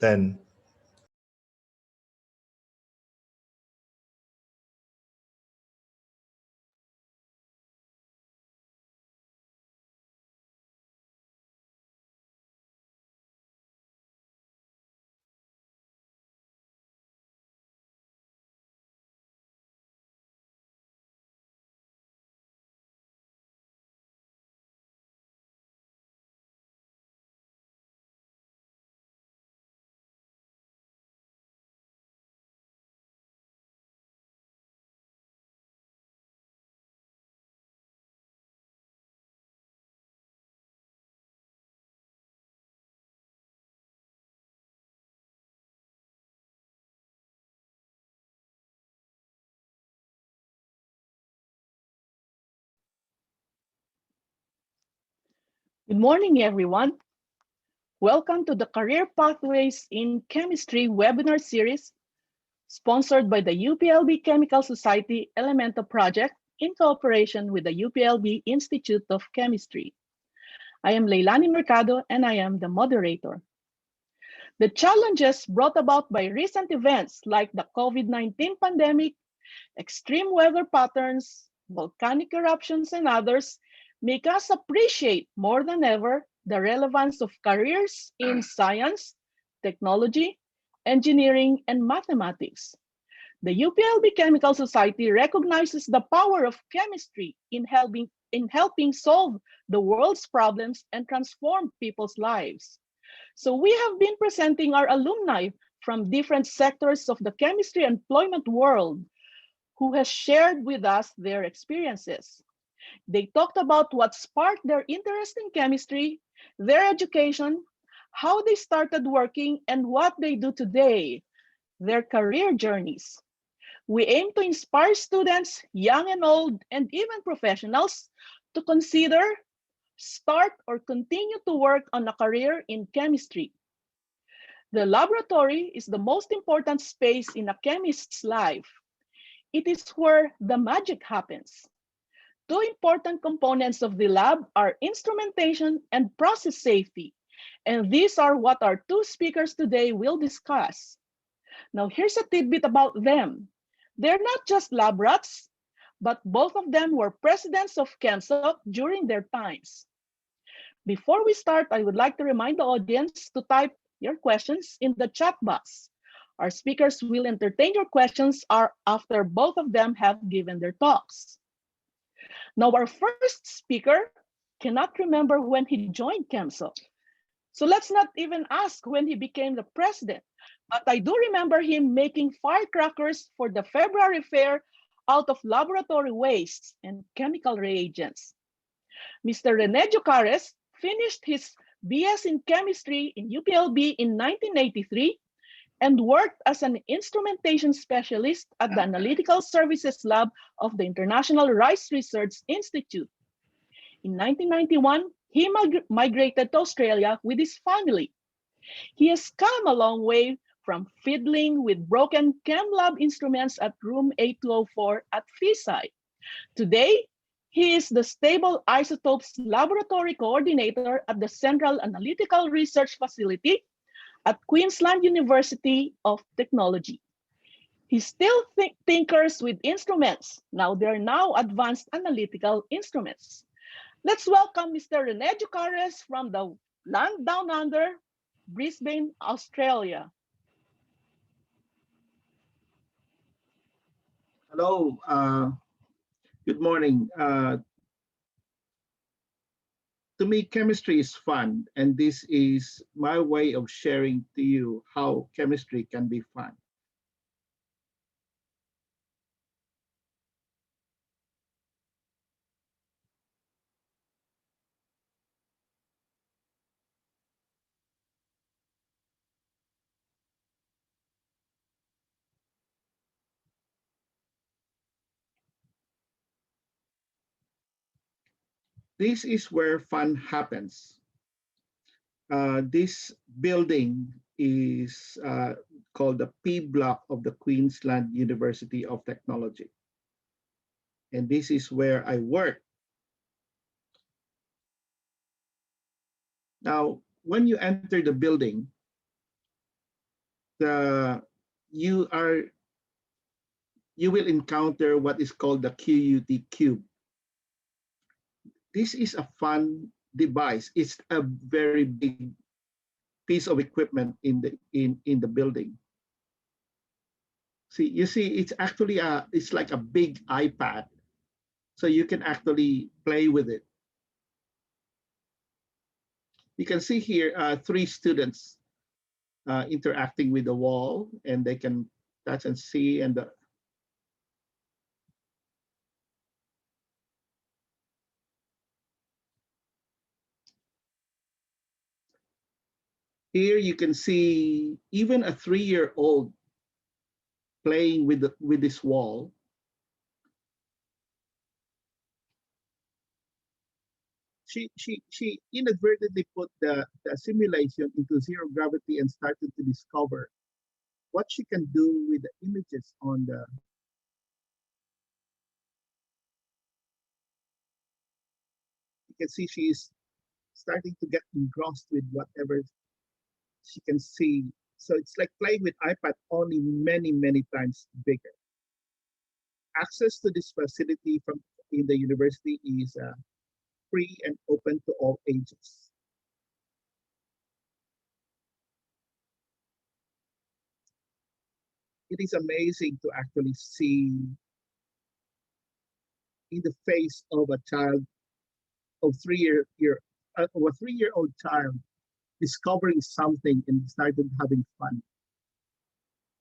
10. Good morning, everyone. Welcome to the Career Pathways in Chemistry webinar series, sponsored by the UPLB Chemical Society Elemento Project in cooperation with the UPLB Institute of Chemistry. I am Leilani Mercado, and I am the moderator. The challenges brought about by recent events like the COVID-19 pandemic, extreme weather patterns, volcanic eruptions, and others make us appreciate more than ever the relevance of careers in science, technology, engineering, and mathematics. The UPLB Chemical Society recognizes the power of chemistry in helping solve the world's problems and transform people's lives. So we have been presenting our alumni from different sectors of the chemistry employment world who has shared with us their experiences. They talked about what sparked their interest in chemistry, their education, how they started working, and what they do today, their career journeys. We aim to inspire students, young and old, and even professionals to consider, start, or continue to work on a career in chemistry. The laboratory is the most important space in a chemist's life. It is where the magic happens. Two important components of the lab are instrumentation and process safety, and these are what our two speakers today will discuss. Now, here's a tidbit about them. They're not just lab rats, but both of them were presidents of ChemSoc during their times. Before we start, I would like to remind the audience to type your questions in the chat box. Our speakers will entertain your questions after both of them have given their talks. Now, our first speaker cannot remember when he joined ChemSoc. So let's not even ask when he became the president. But I do remember him making firecrackers for the February fair out of laboratory wastes and chemical reagents. Mr. Rene Diocares finished his BS in chemistry in UPLB in 1983 and worked as an instrumentation specialist at the Analytical Services Lab of the International Rice Research Institute. In 1991, he migrated to Australia with his family. He has come a long way from fiddling with broken chem lab instruments at room A204 at Phi. Today, he is the stable isotopes laboratory coordinator at the Central Analytical Research Facility at Queensland University of Technology. He still tinkers with instruments. Now they're now advanced analytical instruments. Let's welcome Mr. Rene Diocares from the land down under, Brisbane, Australia. Hello, good morning. To me, chemistry is fun, and this is my way of sharing to you how chemistry can be fun. This is where fun happens. This building is called the P block of the Queensland University of Technology. And this is where I work. Now, when you enter the building, the you are you will encounter what is called the QUT cube. This is a fun device. It's a very big piece of equipment in the building. See, you see, it's like a big iPad, so you can actually play with it. You can see here three students interacting with the wall, and they can touch and see. And here you can see even a 3-year-old playing with this wall. She inadvertently put the simulation into zero gravity and started to discover what she can do with the images on the. You can see she's starting to get engrossed with whatever she can see. So it's like playing with iPad, only many times bigger. Access to this facility from in the university is free and open to all ages. It is amazing to actually see in the face of a child of 3-year old child discovering something and started having fun.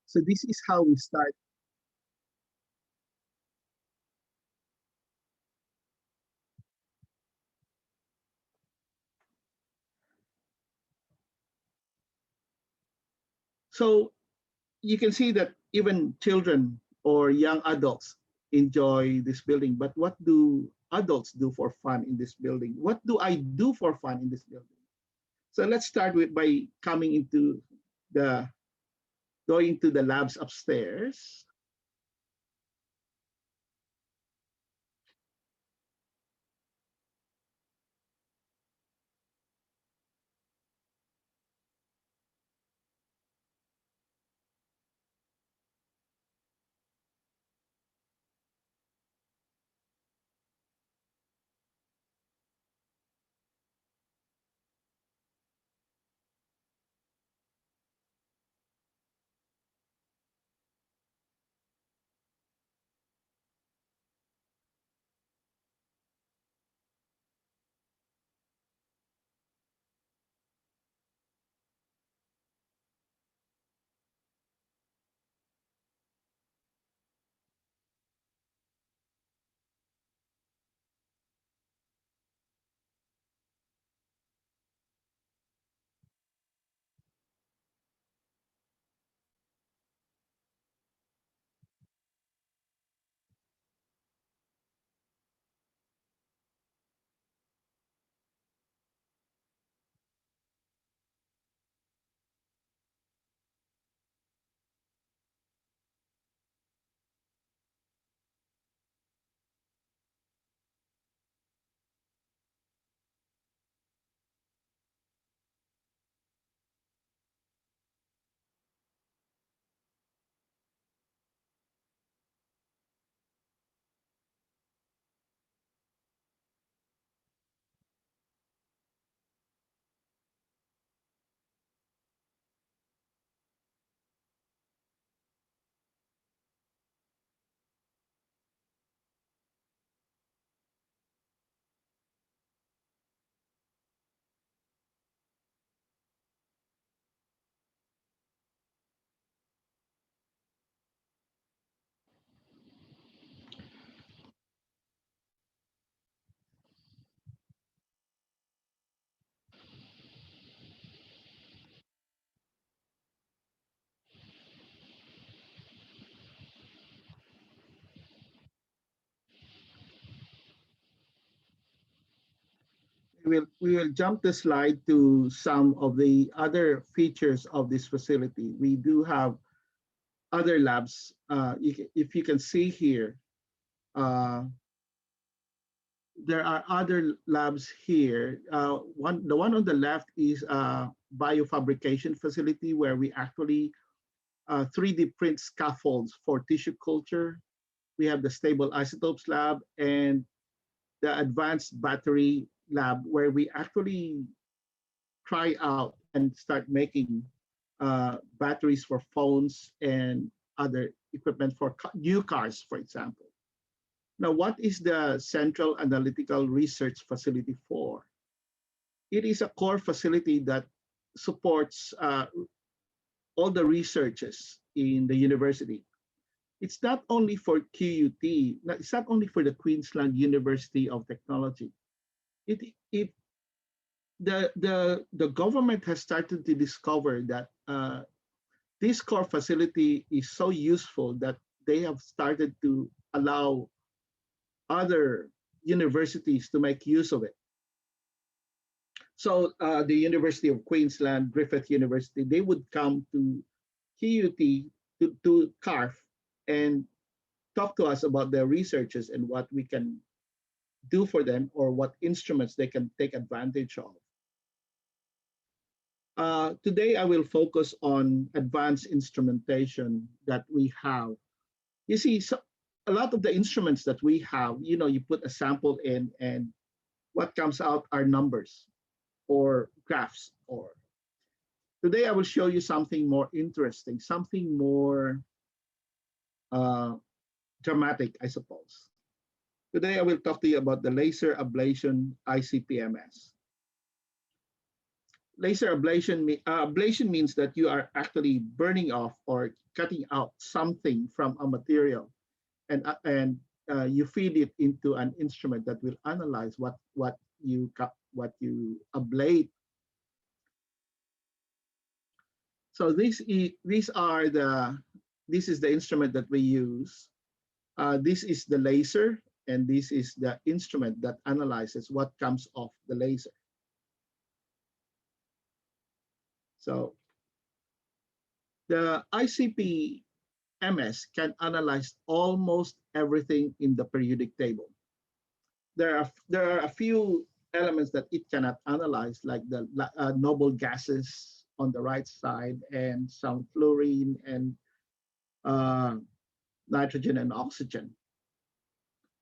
So this is how we start. So you can see that even children or young adults enjoy this building. But what do adults do for fun in this building? What do I do for fun in this building? So let's start with by coming into the going to the labs upstairs. We will jump the slide to some of the other features of this facility. We do have other labs. If you can see here, uh, there are other labs here. The one on the left is a biofabrication facility where we actually 3D print scaffolds for tissue culture. We have the stable isotopes lab and the advanced battery lab, where we actually try out and start making batteries for phones and other equipment for new cars, for example. Now, what is the Central Analytical Research Facility for? It is a core facility that supports all the researches in the university. It's not only for QUT, it's not only for the Queensland University of Technology. It the government has started to discover that this core facility is so useful that they have started to allow other universities to make use of it. So the University of Queensland, Griffith University, they would come to QUT to CARF and talk to us about their researches and what we can do for them or what instruments they can take advantage of. Today, I will focus on advanced instrumentation that we have. You see, so a lot of the instruments that we have, you put a sample in and what comes out are numbers or graphs. Or today, I will show you something more interesting, something more dramatic, I suppose. Today, I will talk to you about the laser ablation ICP-MS. Laser ablation means that you are actually burning off or cutting out something from a material, and you feed it into an instrument that will analyze what you ablate. So this is the instrument that we use. This is the laser, and this is the instrument that analyzes what comes off the laser. So the ICP-MS can analyze almost everything in the periodic table. There are a few elements that it cannot analyze, like the noble gases on the right side and some fluorine and nitrogen and oxygen.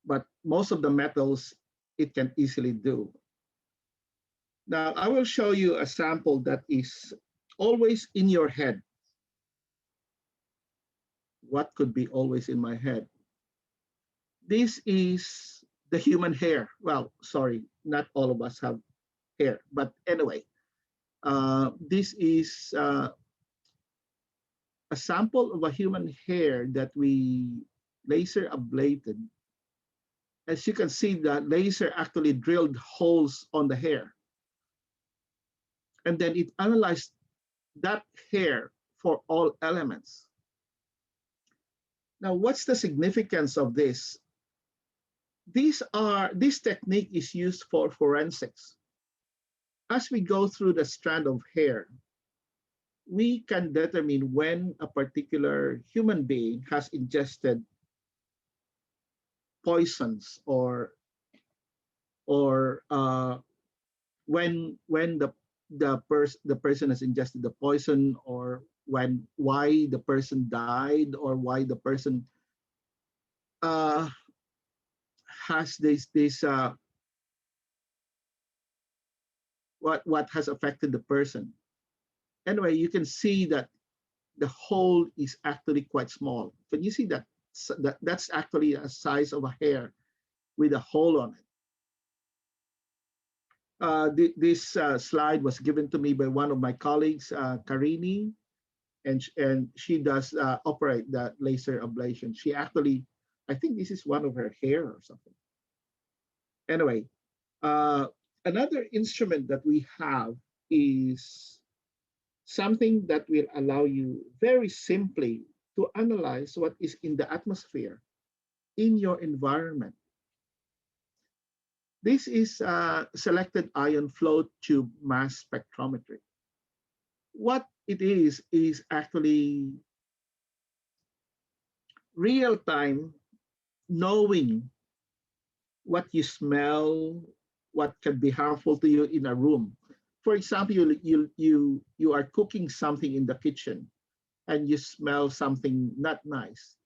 But most of the metals it can easily do. Now, I will show you a sample that is always in your head. What could be always in my head? This is the human hair. Well, sorry, not all of us have hair, but anyway, this is a sample of a human hair that we laser ablated. As you can see, the laser actually drilled holes on the hair. And then it analyzed that hair for all elements. Now, what's the significance of this? This technique is used for forensics. As we go through the strand of hair, we can determine when a particular human being has ingested poisons or when the person has ingested the poison, or why the person died, or why the person has this what has affected the person. Anyway, you can see that the hole is actually quite small. Can you see that? That's actually a size of a hair with a hole on it. This slide was given to me by one of my colleagues, Karini, and she does operate that laser ablation. She actually, I think this is one of her hair or something. Anyway, another instrument that we have is something that will allow you very simply to analyze what is in the atmosphere, in your environment. This is selected ion flow tube mass spectrometry. What it is actually real-time knowing what you smell, what can be harmful to you in a room. For example, you are cooking something in the kitchen, and you smell something not nice.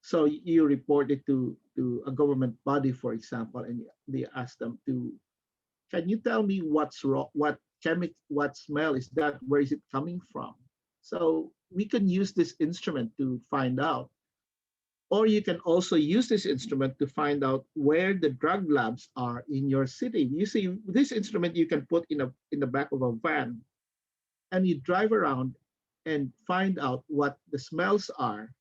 So you report it to a government body, for example, and they ask them to, can you tell me what's wrong, what smell is that, where is it coming from? So we can use this instrument to find out. Or you can also use this instrument to find out where the drug labs are in your city. You see, this instrument you can put in the back of a van, and you drive around and find out what the smells are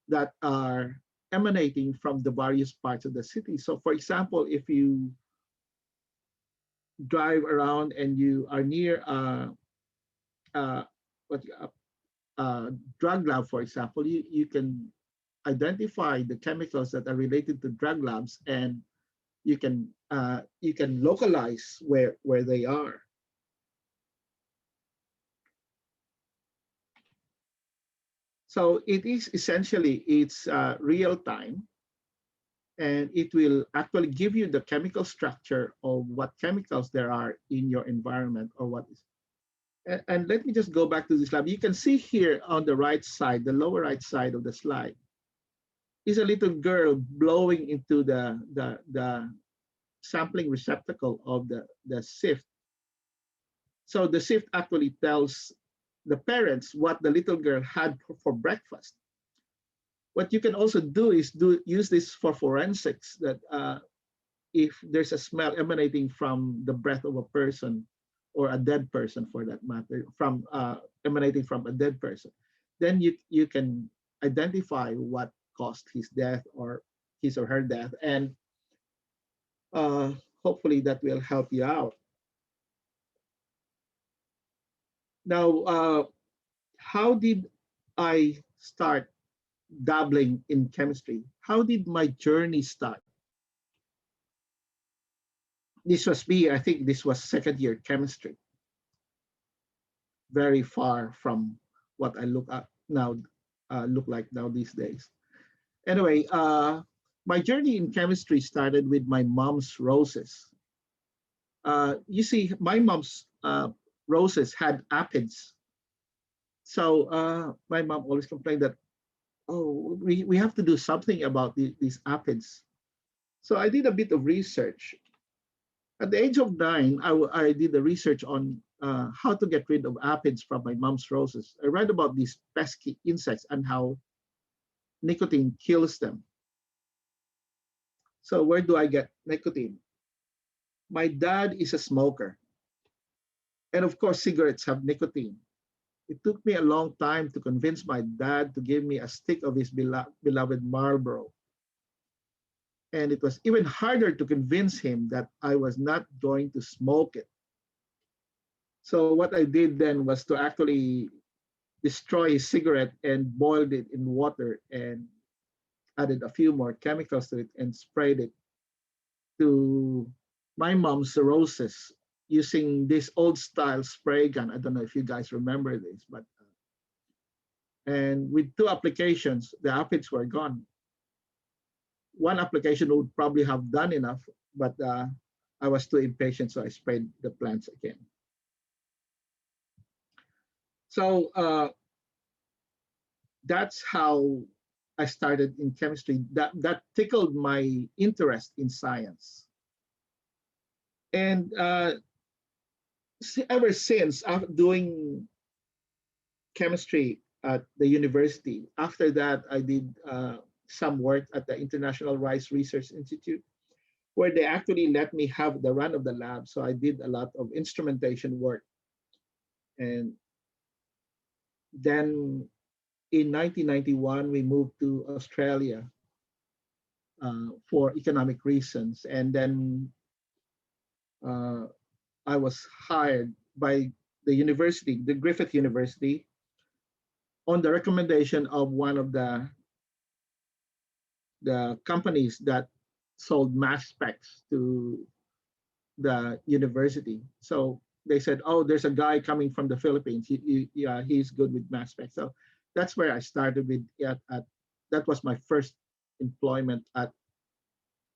that are emanating from the various parts of the city. So, for example, if you drive around and you are near uh, what, drug lab, for example, you can identify the chemicals that are related to drug labs, and you can localize where they are. So it is essentially it's real time, and it will actually give you the chemical structure of what chemicals there are in your environment or what is. And let me just go back to this lab. You can see here on the right side, the lower right side of the slide, is a little girl blowing into the sampling receptacle of the sift. So the sift actually tells the parents what the little girl had for breakfast. What you can also do is use this for forensics, that if there's a smell emanating from the breath of a person or a dead person, for that matter, from emanating from a dead person, then you can identify what caused his death or his or her death, and uh, hopefully that will help you out. Now, how did I start dabbling in chemistry? How did my journey start? This was me, I think this was second year chemistry, very far from what I look at now, look like now these days. Anyway, my journey in chemistry started with my mom's roses. You see, my mom's roses had aphids. So my mom always complained that, oh, we have to do something about these aphids. So I did a bit of research. At the age of 9, I did the research on how to get rid of aphids from my mom's roses. I read about these pesky insects and how nicotine kills them. So where do I get nicotine? My dad is a smoker. And of course, cigarettes have nicotine. It took me a long time to convince my dad to give me a stick of his beloved Marlboro. And it was even harder to convince him that I was not going to smoke it. So what I did then was to actually destroy his cigarette and boiled it in water and added a few more chemicals to it and sprayed it to my mom's roses using this old style spray gun. I don't know if you guys remember this, but and with 2 applications, the aphids were gone. 1 application would probably have done enough, but I was too impatient, so I sprayed the plants again. So that's how I started in chemistry. That tickled my interest in science. And ever since, after doing chemistry at the university, after that, I did some work at the International Rice Research Institute, where they actually let me have the run of the lab. So I did a lot of instrumentation work. And then in 1991, we moved to Australia for economic reasons. And then uh, I was hired by the university, the Griffith University, on the recommendation of one of the companies that sold mass specs to the university. So they said, "Oh, there's a guy coming from the Philippines. Yeah, he's good with mass specs." So that's where I started with. That was my first employment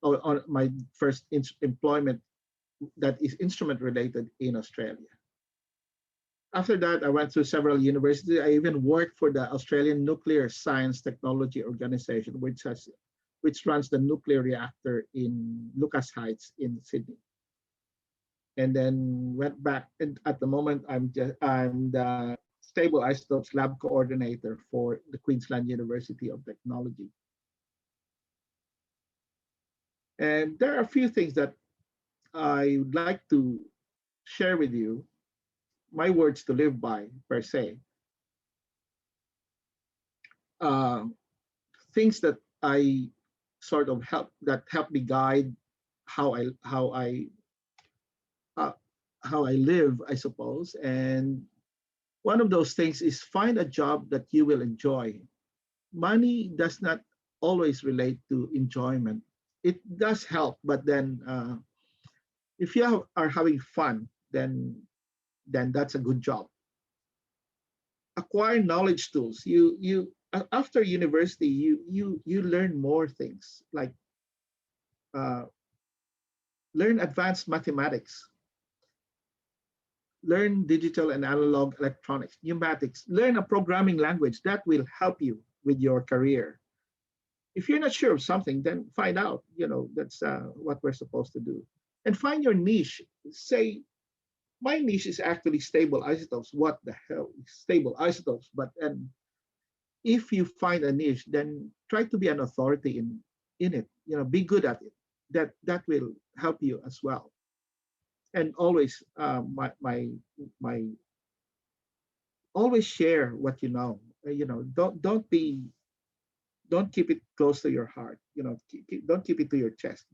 or my first employment that is instrument related in Australia. After that, I went through several universities. I even worked for the Australian Nuclear Science Technology Organization, which runs the nuclear reactor in Lucas Heights in Sydney. And then went back. And at the moment, I'm the stable isotopes lab coordinator for the Queensland University of Technology. And there are a few things that I would like to share with you, my words to live by, per se. Uh, Things that I sort of help me guide how I how I uh, how I live, I suppose. And one of those things is find a job that you will enjoy. Money does not always relate to enjoyment. It does help, but then if you are having fun, then that's a good job. Acquire knowledge tools. After university, you learn more things like uh, learn advanced mathematics, learn digital and analog electronics, pneumatics, learn a programming language that will help you with your career. If you're not sure of something, then find out. That's what we're supposed to do. And find your niche. Say, my niche is actually stable isotopes. What the hell is stable isotopes? But and if you find a niche, then try to be an authority in it. Be good at it. That will help you as well. And always, my always share what you know. Don't keep it close to your heart. Don't keep it to your chest.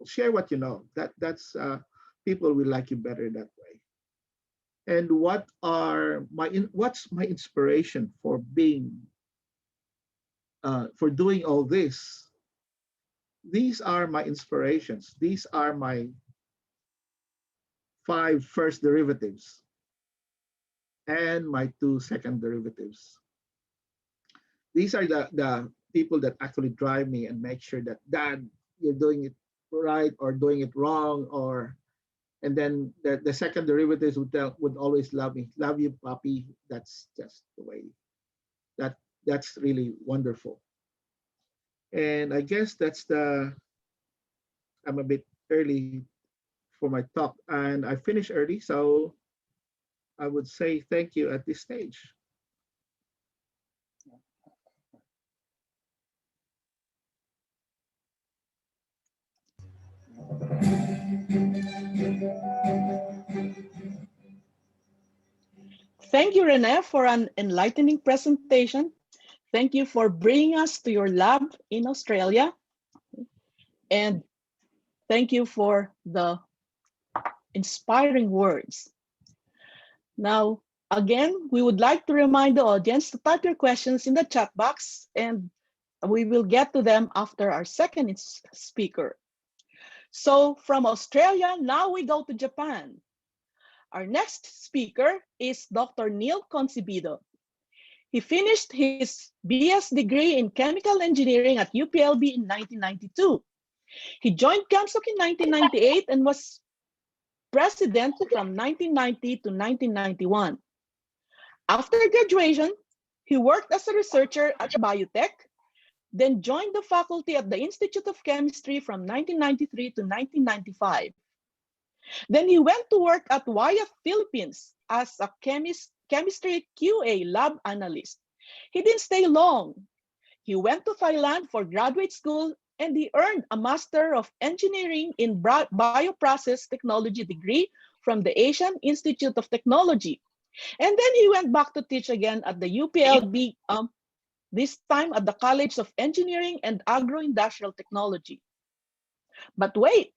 Share what you know. That's people will like you better that way. And what's my inspiration for doing all this? These are my inspirations. These are my 5 first derivatives and my 2 second derivatives. These are the people that actually drive me and make sure that, Dad, you're doing it right or doing it wrong, and then the second derivatives would always love me. Love you, Papi. That's just the way. That's really wonderful. And I guess I'm a bit early for my talk, and I finished early, so I would say thank you at this stage. Thank you, Rene, for an enlightening presentation. Thank you for bringing us to your lab in Australia. And thank you for the inspiring words. Now, again, we would like to remind the audience to type your questions in the chat box, and we will get to them after our second speaker. So from Australia, now we go to Japan. Our next speaker is Dr. Neil Concibido. He finished his BS degree in chemical engineering at UPLB in 1992. He joined CAMSOC in 1998 and was president from 1990 to 1991. After graduation, he worked as a researcher at Biotech, then joined the faculty at the Institute of Chemistry from 1993 to 1995. Then he went to work at Wyeth, Philippines as a chemistry QA lab analyst. He didn't stay long. He went to Thailand for graduate school and he earned a Master of Engineering in Bioprocess Technology degree from the Asian Institute of Technology. And then he went back to teach again at the UPLB, this time at the College of Engineering and Agro-Industrial Technology. But wait,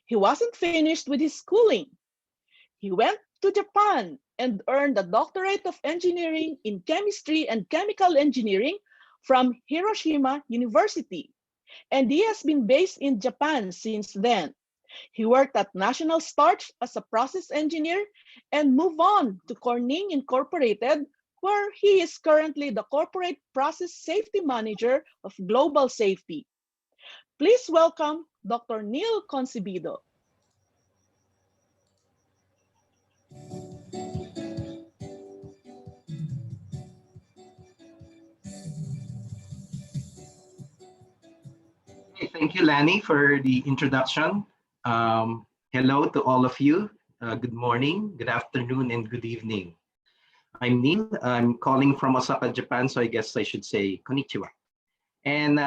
he wasn't finished with his schooling. He went to Japan and earned a doctorate of engineering in chemistry and chemical engineering from Hiroshima University. And he has been based in Japan since then. He worked at National Starch as a process engineer and moved on to Corning Incorporated, where he is currently the corporate process safety manager of global safety. Please welcome Dr. Neil Concibido. Thank you, Lani, for the introduction. Hello to all of you. Good morning, good afternoon, and good evening. I'm Neil. I'm calling from Osaka, Japan, so I guess I should say konnichiwa. And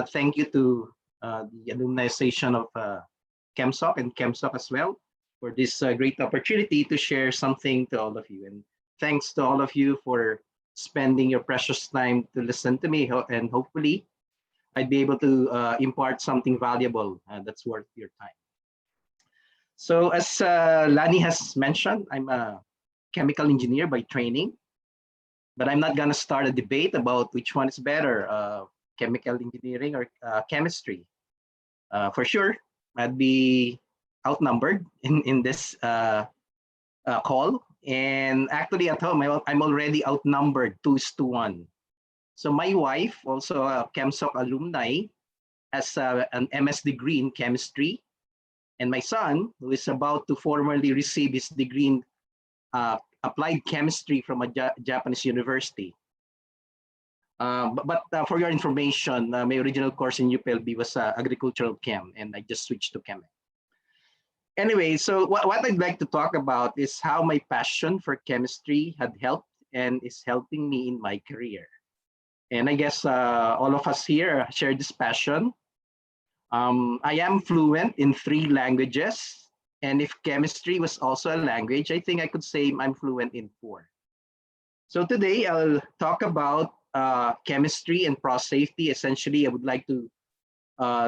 thank you to the alumni station of ChemSoc and ChemSoc as well for this great opportunity to share something to all of you. And thanks to all of you for spending your precious time to listen to me, and hopefully I'd be able to impart something valuable that's worth your time. So as Lani has mentioned, I'm a chemical engineer by training, but I'm not gonna start a debate about which one is better, chemical engineering or chemistry. For sure, I'd be outnumbered in this call. And actually at home, I'm already outnumbered 2:1. So my wife, also a ChemSoc alumni, has an MS degree in chemistry. And my son, who is about to formally receive his degree in applied chemistry from a Japanese university. But for your information, my original course in UPLB was agricultural chem, and I just switched to chem. Anyway, so what I'd like to talk about is how my passion for chemistry had helped and is helping me in my career. And I guess all of us here share this passion. I am fluent in 3 languages. And if chemistry was also a language, I think I could say I'm fluent in 4. So today I'll talk about chemistry and process safety. Essentially, I would like to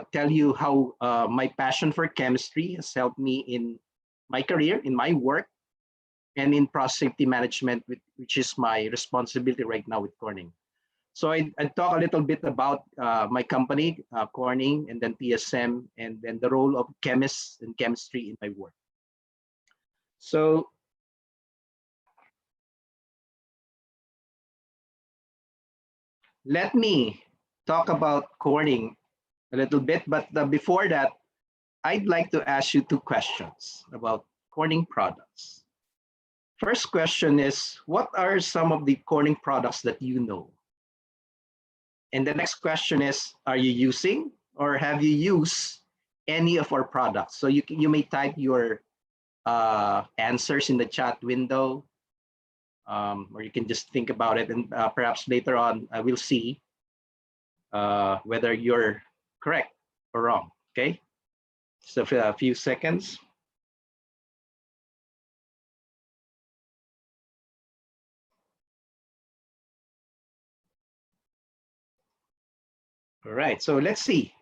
tell you how my passion for chemistry has helped me in my career, in my work, and in process safety management, which is my responsibility right now with Corning. So I'd talk a little bit about my company, Corning, and then TSM, and then the role of chemists and chemistry in my work. So let me talk about Corning a little bit, but before that, I'd like to ask you 2 questions about Corning products. First question is, what are some of the Corning products that you know? And the next question is, are you using or have you used any of our products? So you may type your answers in the chat window, or you can just think about it, and perhaps later on I will see whether you're correct or wrong, okay? So for a few seconds. All right, so let's see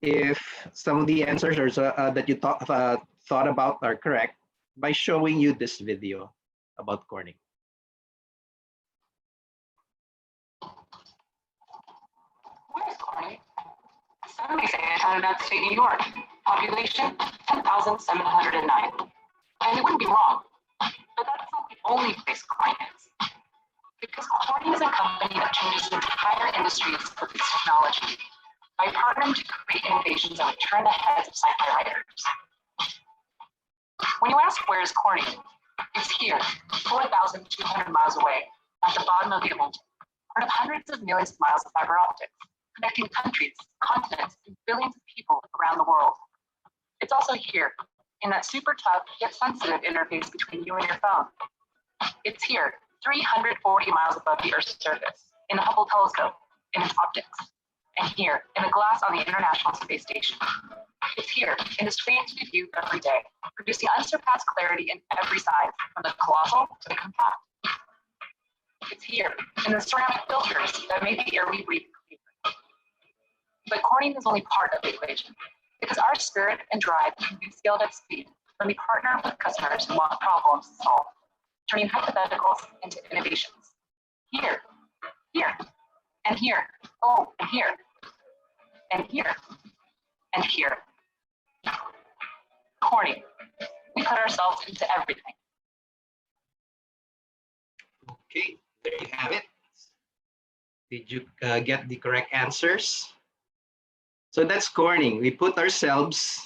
if some of the answers are, that you thought about are correct by showing you this video about Corning. Where's Corning? San Jose, United State, New York. Population 10,709. And it wouldn't be wrong, but that's not the only place Corning is. Because Corning is a company that changes entire industries with its technology by partnering to create innovations that would turn the heads of sci-fi writers. When you ask where is Corning, it's here, 4,200 miles away, at the bottom of the Atlantic, part of hundreds of millions of miles of fiber optics, connecting countries, continents, and billions of people around the world. It's also here, in that super tough yet sensitive interface between you and your phone. It's here, 340 miles above the Earth's surface, in the Hubble telescope, in its optics, and here, in the glass on the International Space Station. It's here, in the screens we view every day, producing unsurpassed clarity in every size, from the colossal to the compact. It's here, in the ceramic filters that make the air we breathe cleaner. But Corning is only part of the equation, because our spirit and drive can be scaled at speed when we partner with customers who want problems solved, turning hypotheticals into innovations. Here, here, and here, oh, and here, and here, and here. Corning, we put ourselves into everything. Okay, there you have it. Did you get the correct answers? So that's Corning. We put ourselves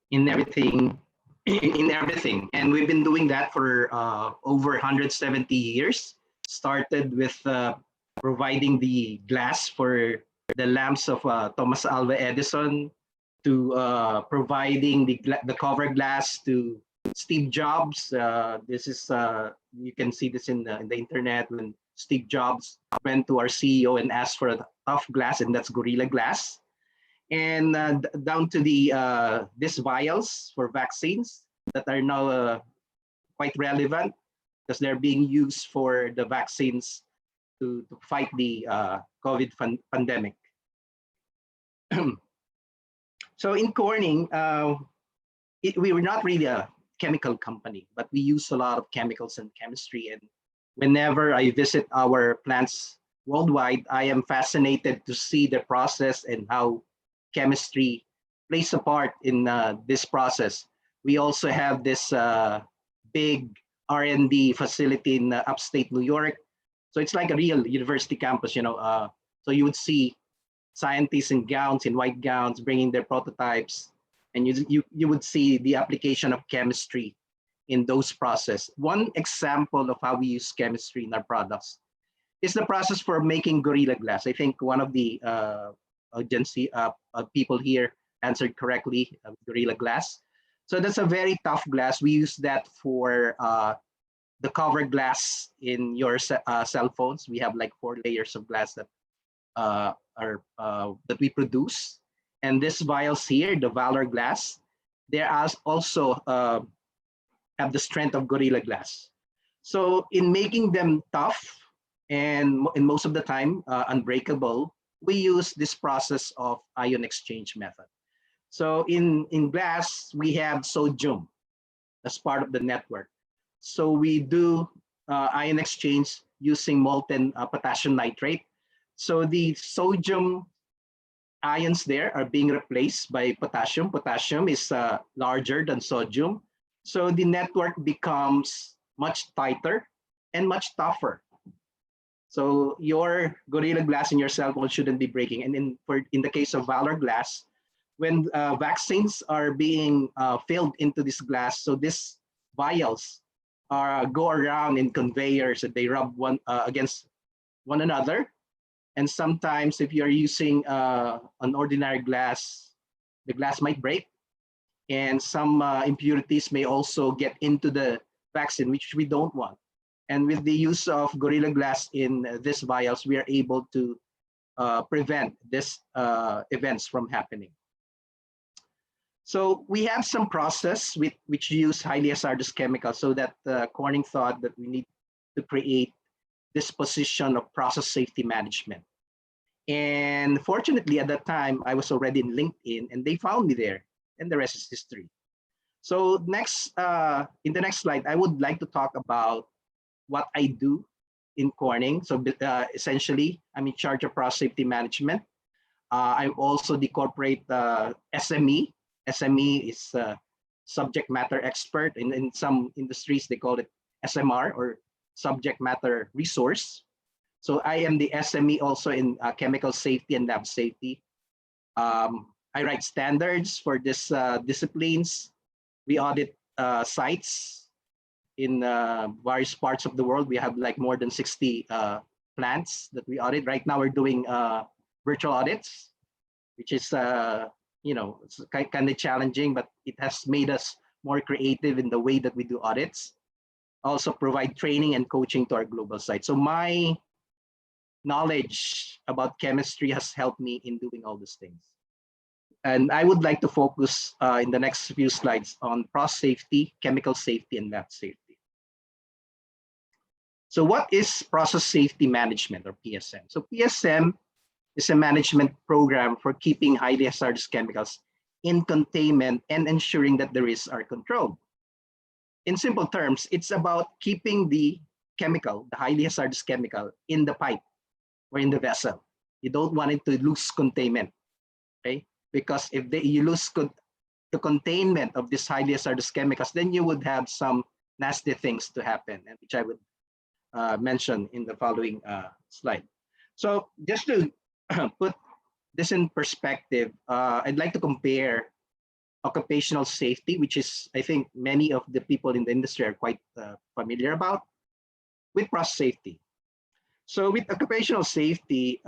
in everything, and we've been doing that for over 170 years. Started with providing the glass for the lamps of Thomas Alva Edison to providing the cover glass to Steve Jobs. This is you can see this in the internet when Steve Jobs went to our CEO and asked for a tough glass, and that's Gorilla Glass. And down to the these vials for vaccines that are now quite relevant because they're being used for the vaccines to fight the COVID pandemic. So in Corning, we were not really a chemical company, but we use a lot of chemicals and chemistry. And whenever I visit our plants worldwide, I am fascinated to see the process and how chemistry plays a part in this process. We also have this big R&D facility in upstate New York. So it's like a real university campus, you know. So you would see scientists in gowns, in white gowns, bringing their prototypes, and you would see the application of chemistry in those processes. One example of how we use chemistry in our products is the process for making Gorilla Glass. I think one of the agency people here answered correctly, Gorilla Glass. So that's a very tough glass. We use that for the cover glass in your cell phones. We have like 4 layers of glass that that we produce. And these vials here, the Valor glass, they also have the strength of Gorilla Glass. So in making them tough and most of the time unbreakable, we use this process of ion exchange method. So in glass, we have sodium as part of the network. So we do ion exchange using molten potassium nitrate. So the sodium ions there are being replaced by potassium. Potassium is larger than sodium. So the network becomes much tighter and much tougher. So your Gorilla Glass in your cell phone shouldn't be breaking. And in the case of Valor Glass, when vaccines are being filled into this glass, so these vials go around in conveyors and they rub one against one another. And sometimes if you're using an ordinary glass, the glass might break. And some impurities may also get into the vaccine, which we don't want. And with the use of Gorilla Glass in these vials, we are able to prevent these events from happening. So we have some process which use highly hazardous chemicals, so that Corning thought that we need to create this position of process safety management. And fortunately, at that time, I was already in LinkedIn, and they found me there, and the rest is history. So next, in the next slide, I would like to talk about what I do in Corning. So essentially, I'm in charge of process safety management. I'm also the corporate SME. SME is subject matter expert. In some industries, they call it SMR, or subject matter resource. So I am the SME also in chemical safety and lab safety. I write standards for these disciplines. We audit sites in various parts of the world. We have like more than 60 plants that we audit. Right now we're doing virtual audits, which is you know, it's kind of challenging, but it has made us more creative in the way that we do audits. Also provide training and coaching to our global site. So my knowledge about chemistry has helped me in doing all these things. And I would like to focus in the next few slides on process safety, chemical safety, and lab safety. So what is process safety management, or PSM? So PSM is a management program for keeping highly hazardous chemicals in containment and ensuring that the risks are controlled. In simple terms, it's about keeping the chemical, the highly hazardous chemical, in the pipe or in the vessel. You don't want it to lose containment, okay? Because if you lose the containment of these highly hazardous chemicals, then you would have some nasty things to happen, and which I would mention in the following slide. So just to put this in perspective, I'd like to compare occupational safety, which is, I think, many of the people in the industry are quite familiar about, with process safety. So with occupational safety,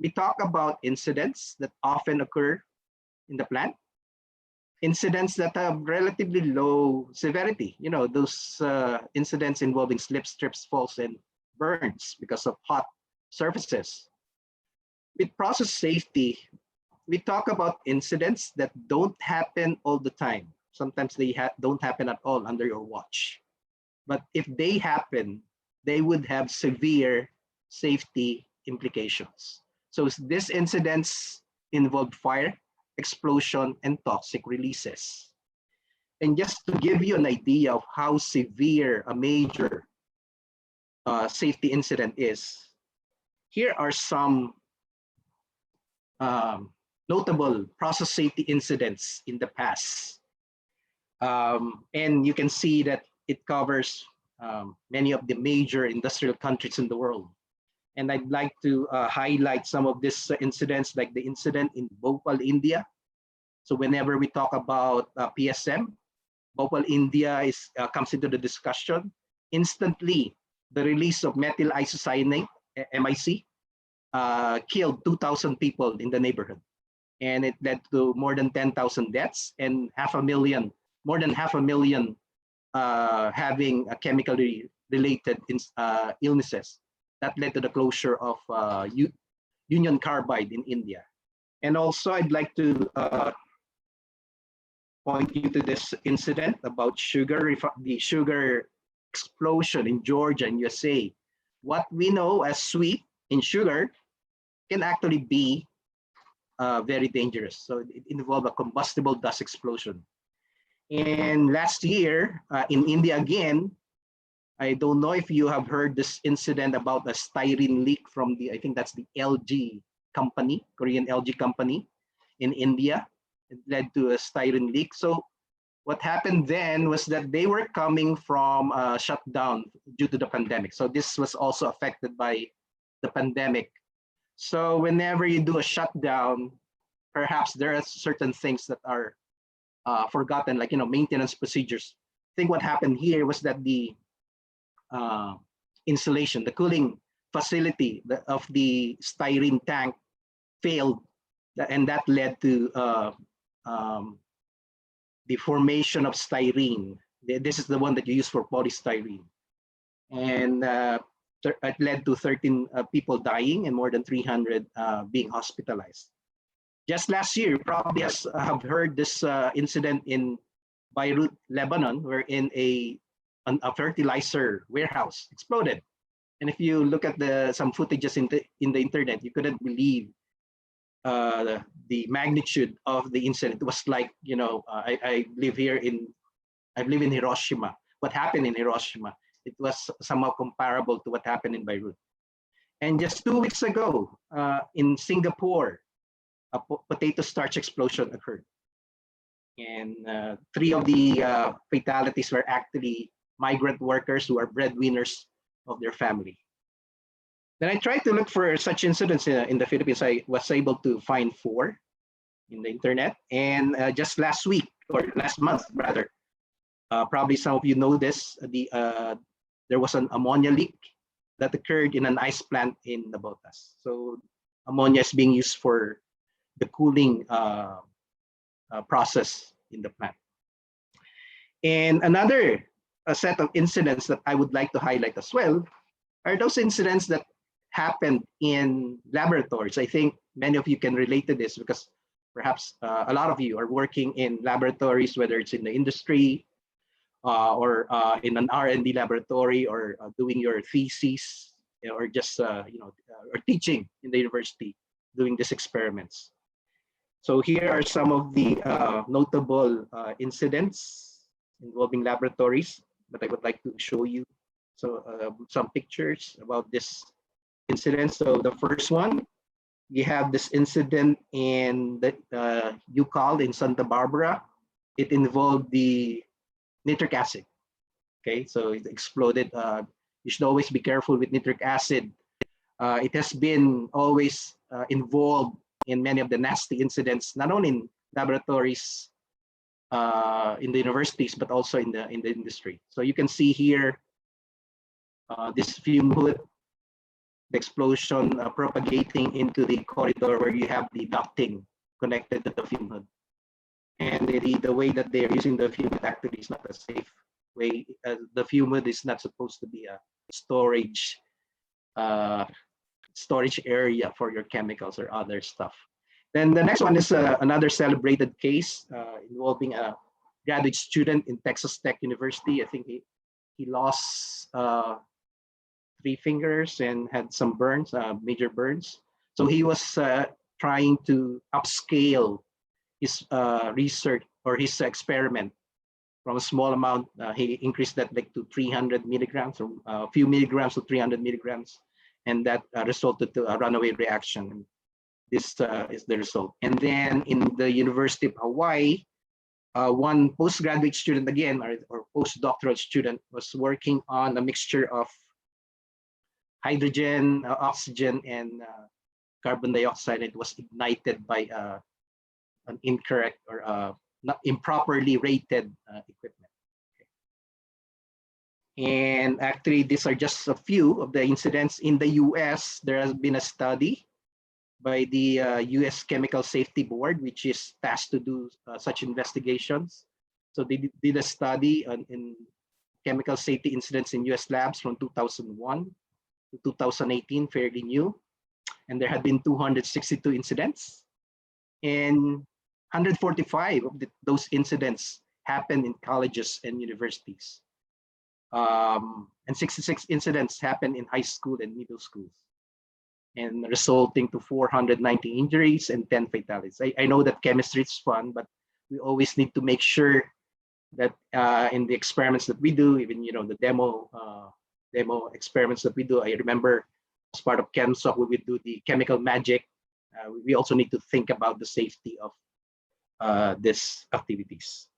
We talk about incidents that often occur in the plant, incidents that have relatively low severity, those incidents involving slips, trips, falls, and burns because of hot surfaces. With process safety, we talk about incidents that don't happen all the time. Sometimes they don't happen at all under your watch. But if they happen, they would have severe safety implications. So these incidents involve fire, explosion, and toxic releases. And just to give you an idea of how severe a major safety incident is, here are some notable process safety incidents in the past. And you can see that it covers many of the major industrial countries in the world. And I'd like to highlight some of these incidents, like the incident in Bhopal, India. So whenever we talk about PSM, Bhopal, India comes into the discussion. Instantly, the release of methyl isocyanate, MIC, killed 2,000 people in the neighborhood. And it led to more than 10,000 deaths and more than half a million having chemically related illnesses. That led to the closure of Union Carbide in India. And also, I'd like to point you to this incident about the sugar explosion in Georgia and USA. What we know as sweet in sugar can actually be very dangerous. So it involved a combustible dust explosion. And last year in India again, I don't know if you have heard this incident about a styrene leak from I think that's the LG company, Korean LG company in India. It led to a styrene leak. So what happened then was that they were coming from a shutdown due to the pandemic. So this was also affected by the pandemic. So whenever you do a shutdown, perhaps there are certain things that are forgotten, like maintenance procedures. I think what happened here was that the insulation, the cooling facility of the styrene tank failed, and that led to the formation of styrene. This is the one that you use for polystyrene. And it led to 13 people dying and more than 300 being hospitalized. Just last year, you probably have heard this incident in Beirut, Lebanon, wherein a fertilizer warehouse exploded. And if you look at some footages in the internet, you couldn't believe the magnitude of the incident. It was like, I live in Hiroshima. What happened in Hiroshima? It was somehow comparable to what happened in Beirut. And just 2 weeks ago, in Singapore, a potato starch explosion occurred. And 3 of the fatalities were actually migrant workers who are breadwinners of their family. Then I tried to look for such incidents in the Philippines. I was able to find 4 in the internet. And just last week, or last month rather, probably some of you know this, there was an ammonia leak that occurred in an ice plant in Nabotas. So ammonia is being used for the cooling process in the plant. And another set of incidents that I would like to highlight as well are those incidents that happened in laboratories. I think many of you can relate to this because perhaps a lot of you are working in laboratories, whether it's in the industry or in an R&D laboratory, or doing your thesis, or just or teaching in the university, doing these experiments. So here are some of the notable incidents involving laboratories that I would like to show you. So some pictures about this incident. So the first one, we have this incident in the UCAL in Santa Barbara. It involved the nitric acid. Okay, so it exploded. You should always be careful with nitric acid. It has been always involved in many of the nasty incidents, not only in laboratories, in the universities, but also in the industry. So you can see here this fume hood the explosion propagating into the corridor where you have the ducting connected to the fume hood. And the way that they're using the fume hood actually is not a safe way. The fume hood is not supposed to be a storage area for your chemicals or other stuff. Then the next one is another celebrated case involving a graduate student in Texas Tech University. I think he lost 3 fingers and had some burns, major burns. So he was trying to upscale his research or his experiment from a small amount. He increased that like to 300 milligrams, or a few milligrams to 300 milligrams, and that resulted to a runaway reaction. This is the result. And then in the University of Hawaii, one postgraduate student again, or postdoctoral student, was working on a mixture of hydrogen, oxygen, and carbon dioxide. It was ignited by an incorrect or not improperly rated equipment. Okay. And actually, these are just a few of the incidents. In the US, there has been a study by the US Chemical Safety Board, which is tasked to do such investigations. So they did a study in chemical safety incidents in US labs from 2001 to 2018, fairly new. And there had been 262 incidents. And 145 of those incidents happened in colleges and universities. And 66 incidents happened in high school and middle schools, and resulting to 490 injuries and 10 fatalities. I know that chemistry is fun, but we always need to make sure that in the experiments that we do, even the demo experiments that we do, I remember as part of ChemSoc, we would do the chemical magic. We also need to think about the safety of these activities.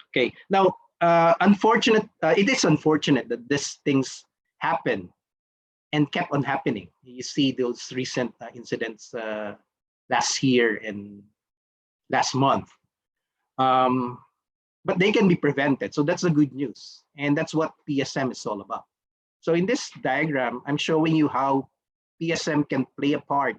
Okay, now it is unfortunate that these things happen and kept on happening. You see those recent incidents last year and last month. But they can be prevented. So that's the good news. And that's what PSM is all about. So in this diagram, I'm showing you how PSM can play a part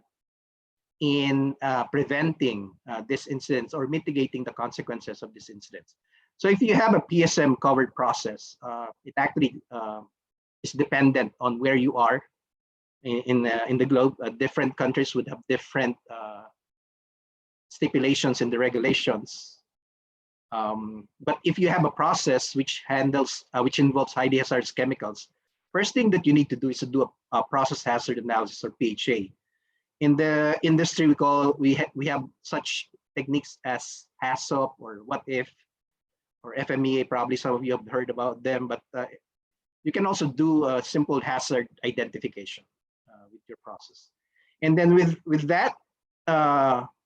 in preventing these incidents or mitigating the consequences of these incidents. So if you have a PSM covered process, it actually is dependent on where you are in the globe. Different countries would have different stipulations in the regulations. But if you have a process which involves highly hazardous chemicals, first thing that you need to do is to do a process hazard analysis, or PHA. In the industry, we have such techniques as HAZOP or what if, or FMEA. Probably some of you have heard about them, but you can also do a simple hazard identification with your process. And then with that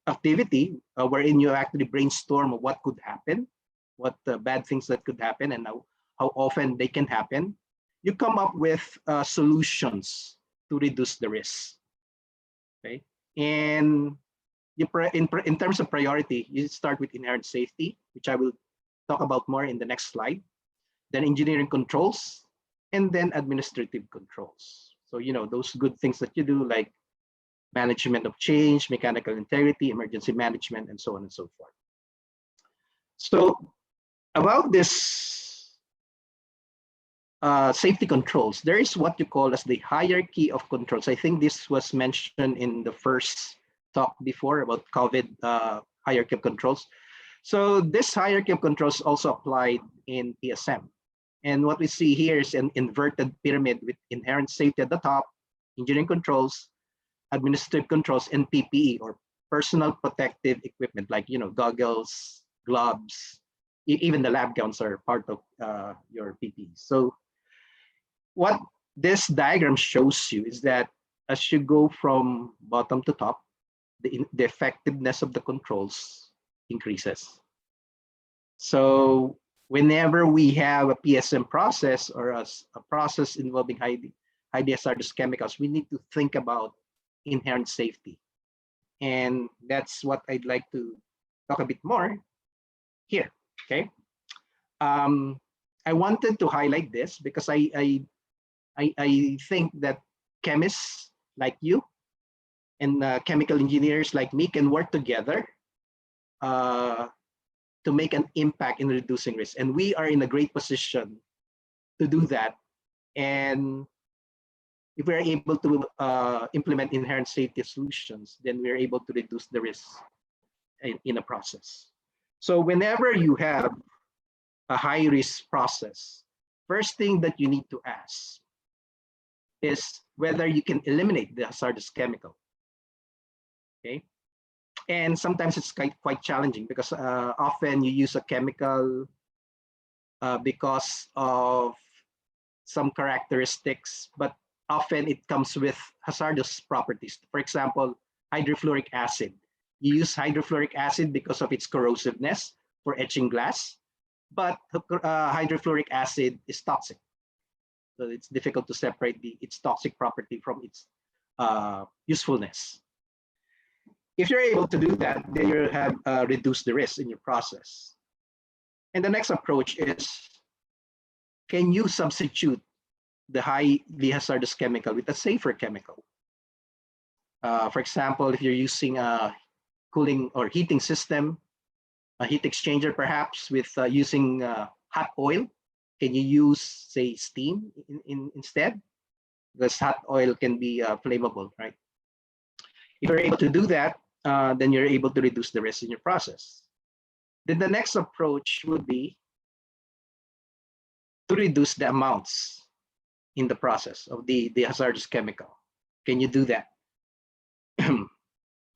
activity, wherein you actually brainstorm of what could happen, what bad things that could happen, and how often they can happen, you come up with solutions to reduce the risk. Okay, and in terms of priority, you start with inherent safety, which I will talk about more in the next slide. Then engineering controls, and then administrative controls. So those good things that you do, like management of change, mechanical integrity, emergency management, and so on and so forth. So about this safety controls, there is what you call as the hierarchy of controls. I think this was mentioned in the first talk before about COVID hierarchy of controls. So this hierarchy of controls also applied in PSM. And what we see here is an inverted pyramid with inherent safety at the top, engineering controls, administrative controls, and PPE, or personal protective equipment, like goggles, gloves, even the lab gowns are part of your PPE. So what this diagram shows you is that as you go from bottom to top, the effectiveness of the controls increases. So whenever we have a PSM process or a process involving highly hazardous chemicals, we need to think about inherent safety. And that's what I'd like to talk a bit more here, okay? I wanted to highlight this because I think that chemists like you and chemical engineers like me can work together to make an impact in reducing risk. And we are in a great position to do that. And if we're able to implement inherent safety solutions, then we're able to reduce the risk in a process. So whenever you have a high risk process, first thing that you need to ask is whether you can eliminate the hazardous chemical. Okay, and sometimes it's quite challenging because often you use a chemical because of some characteristics, but often it comes with hazardous properties. For example, hydrofluoric acid. You use hydrofluoric acid because of its corrosiveness for etching glass, but hydrofluoric acid is toxic. So it's difficult to separate its toxic property from its usefulness. If you're able to do that, then you have reduced the risk in your process. And the next approach is, can you substitute the highly hazardous chemical with a safer chemical? For example, if you're using a cooling or heating system, a heat exchanger perhaps with using hot oil, can you use, say, steam instead? Because hot oil can be flammable, right? If you're able to do that, then you're able to reduce the risk in your process. Then the next approach would be to reduce the amounts in the process of the hazardous chemical. Can you do that?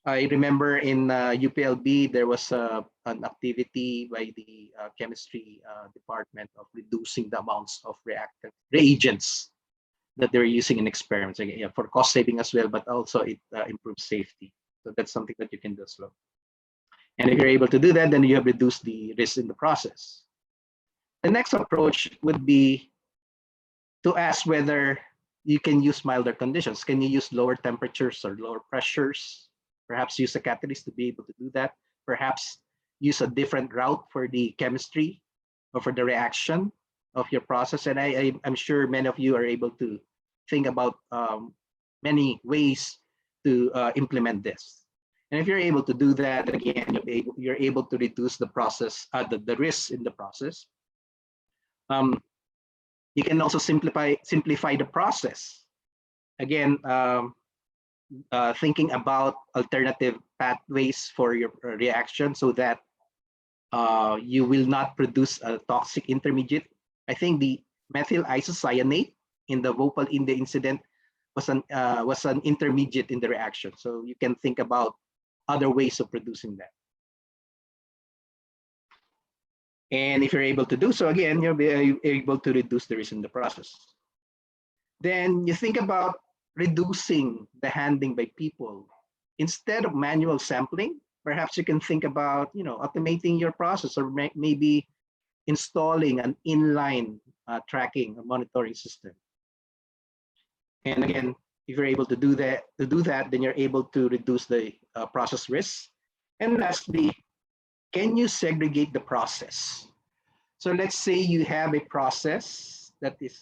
I remember in UPLB, there was an activity by the chemistry department of reducing the amounts of reagents that they're using in experiments, again, yeah, for cost saving as well, but also it improves safety. So that's something that you can do as well. And if you're able to do that, then you have reduced the risk in the process. The next approach would be to ask whether you can use milder conditions. Can you use lower temperatures or lower pressures? Perhaps use a catalyst to be able to do that. Perhaps use a different route for the chemistry or for the reaction of your process. And I'm sure many of you are able to think about many ways to implement this. And if you're able to do that, again, you're able to reduce the process, the risks in the process. You can also simplify the process. Again, thinking about alternative pathways for your reaction so that you will not produce a toxic intermediate. I think the methyl isocyanate in the Bhopal India incident was an intermediate in the reaction. So you can think about other ways of producing that. And if you're able to do so, again, you'll be able to reduce the risk in the process. Then you think about reducing the handling by people. Instead of manual sampling, perhaps you can think about, automating your process or maybe installing an inline tracking or monitoring system. And again, if you're able to do that, then you're able to reduce the process risks. And lastly, can you segregate the process? So let's say you have a process that is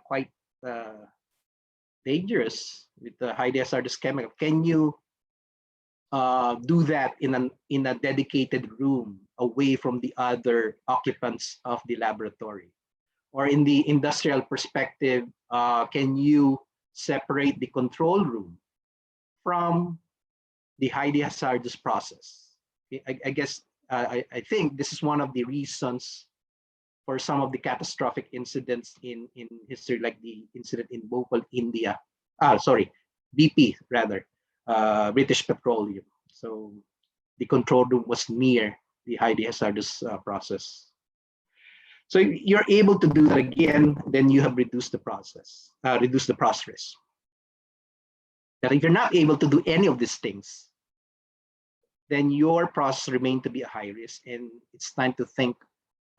quite dangerous with the highly hazardous chemical. Can you do that in a dedicated room away from the other occupants of the laboratory? Or in the industrial perspective, can you separate the control room from the highly hazardous process? I guess I think this is one of the reasons for some of the catastrophic incidents in history, like the incident in Bhopal, India. BP rather, British Petroleum. So the control room was near the highly hazardous process. So if you're able to do that again, then you have reduced the process risk. But if you're not able to do any of these things, then your process remains to be a high risk, and it's time to think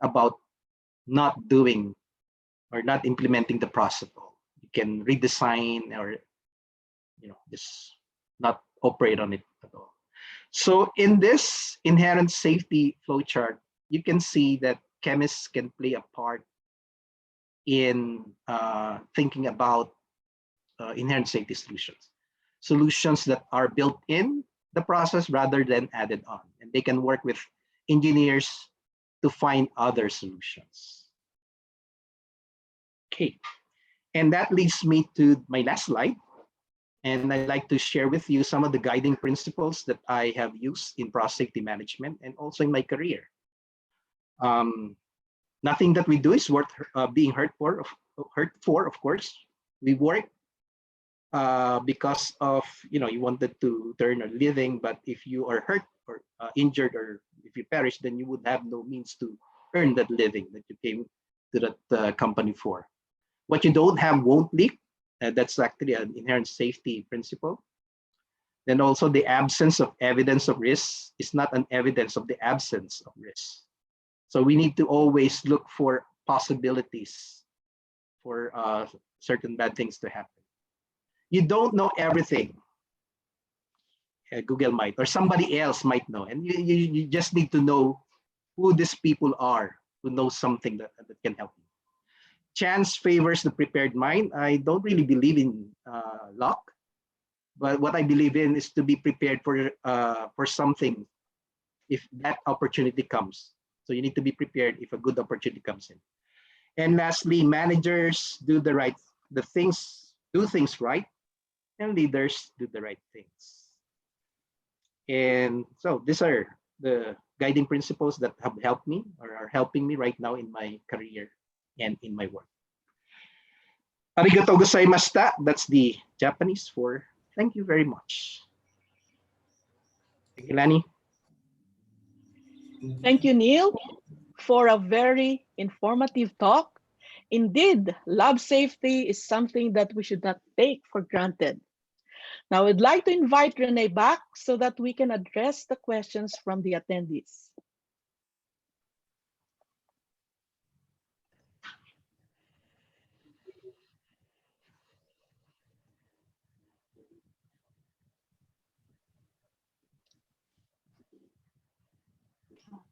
about not doing or not implementing the process at all. You can redesign or just not operate on it at all. So in this inherent safety flowchart, you can see that chemists can play a part in thinking about inherent safety solutions. Solutions that are built in the process rather than added on. And they can work with engineers to find other solutions. Okay, and that leads me to my last slide. And I'd like to share with you some of the guiding principles that I have used in process safety management and also in my career. Nothing that we do is worth being hurt for, of course. We work because of, you wanted to earn a living, but if you are hurt or injured, or if you perish, then you would have no means to earn that living that you came to that company for. What you don't have won't leak. That's actually an inherent safety principle. Then also the absence of evidence of risk is not an evidence of the absence of risk. So we need to always look for possibilities for certain bad things to happen. You don't know everything. Google might, or somebody else might know. And you just need to know who these people are who know something that can help you. Chance favors the prepared mind. I don't really believe in luck, but what I believe in is to be prepared for something if that opportunity comes. So you need to be prepared if a good opportunity comes in. And lastly, managers do things right, and leaders do the right things. And so these are the guiding principles that have helped me or are helping me right now in my career and in my work. Arigatou gozaimashita. That's the Japanese for thank you very much. Thank you, Lani. Thank you, Neil, for a very informative talk. Indeed, lab safety is something that we should not take for granted. Now, I'd like to invite Rene back so that we can address the questions from the attendees.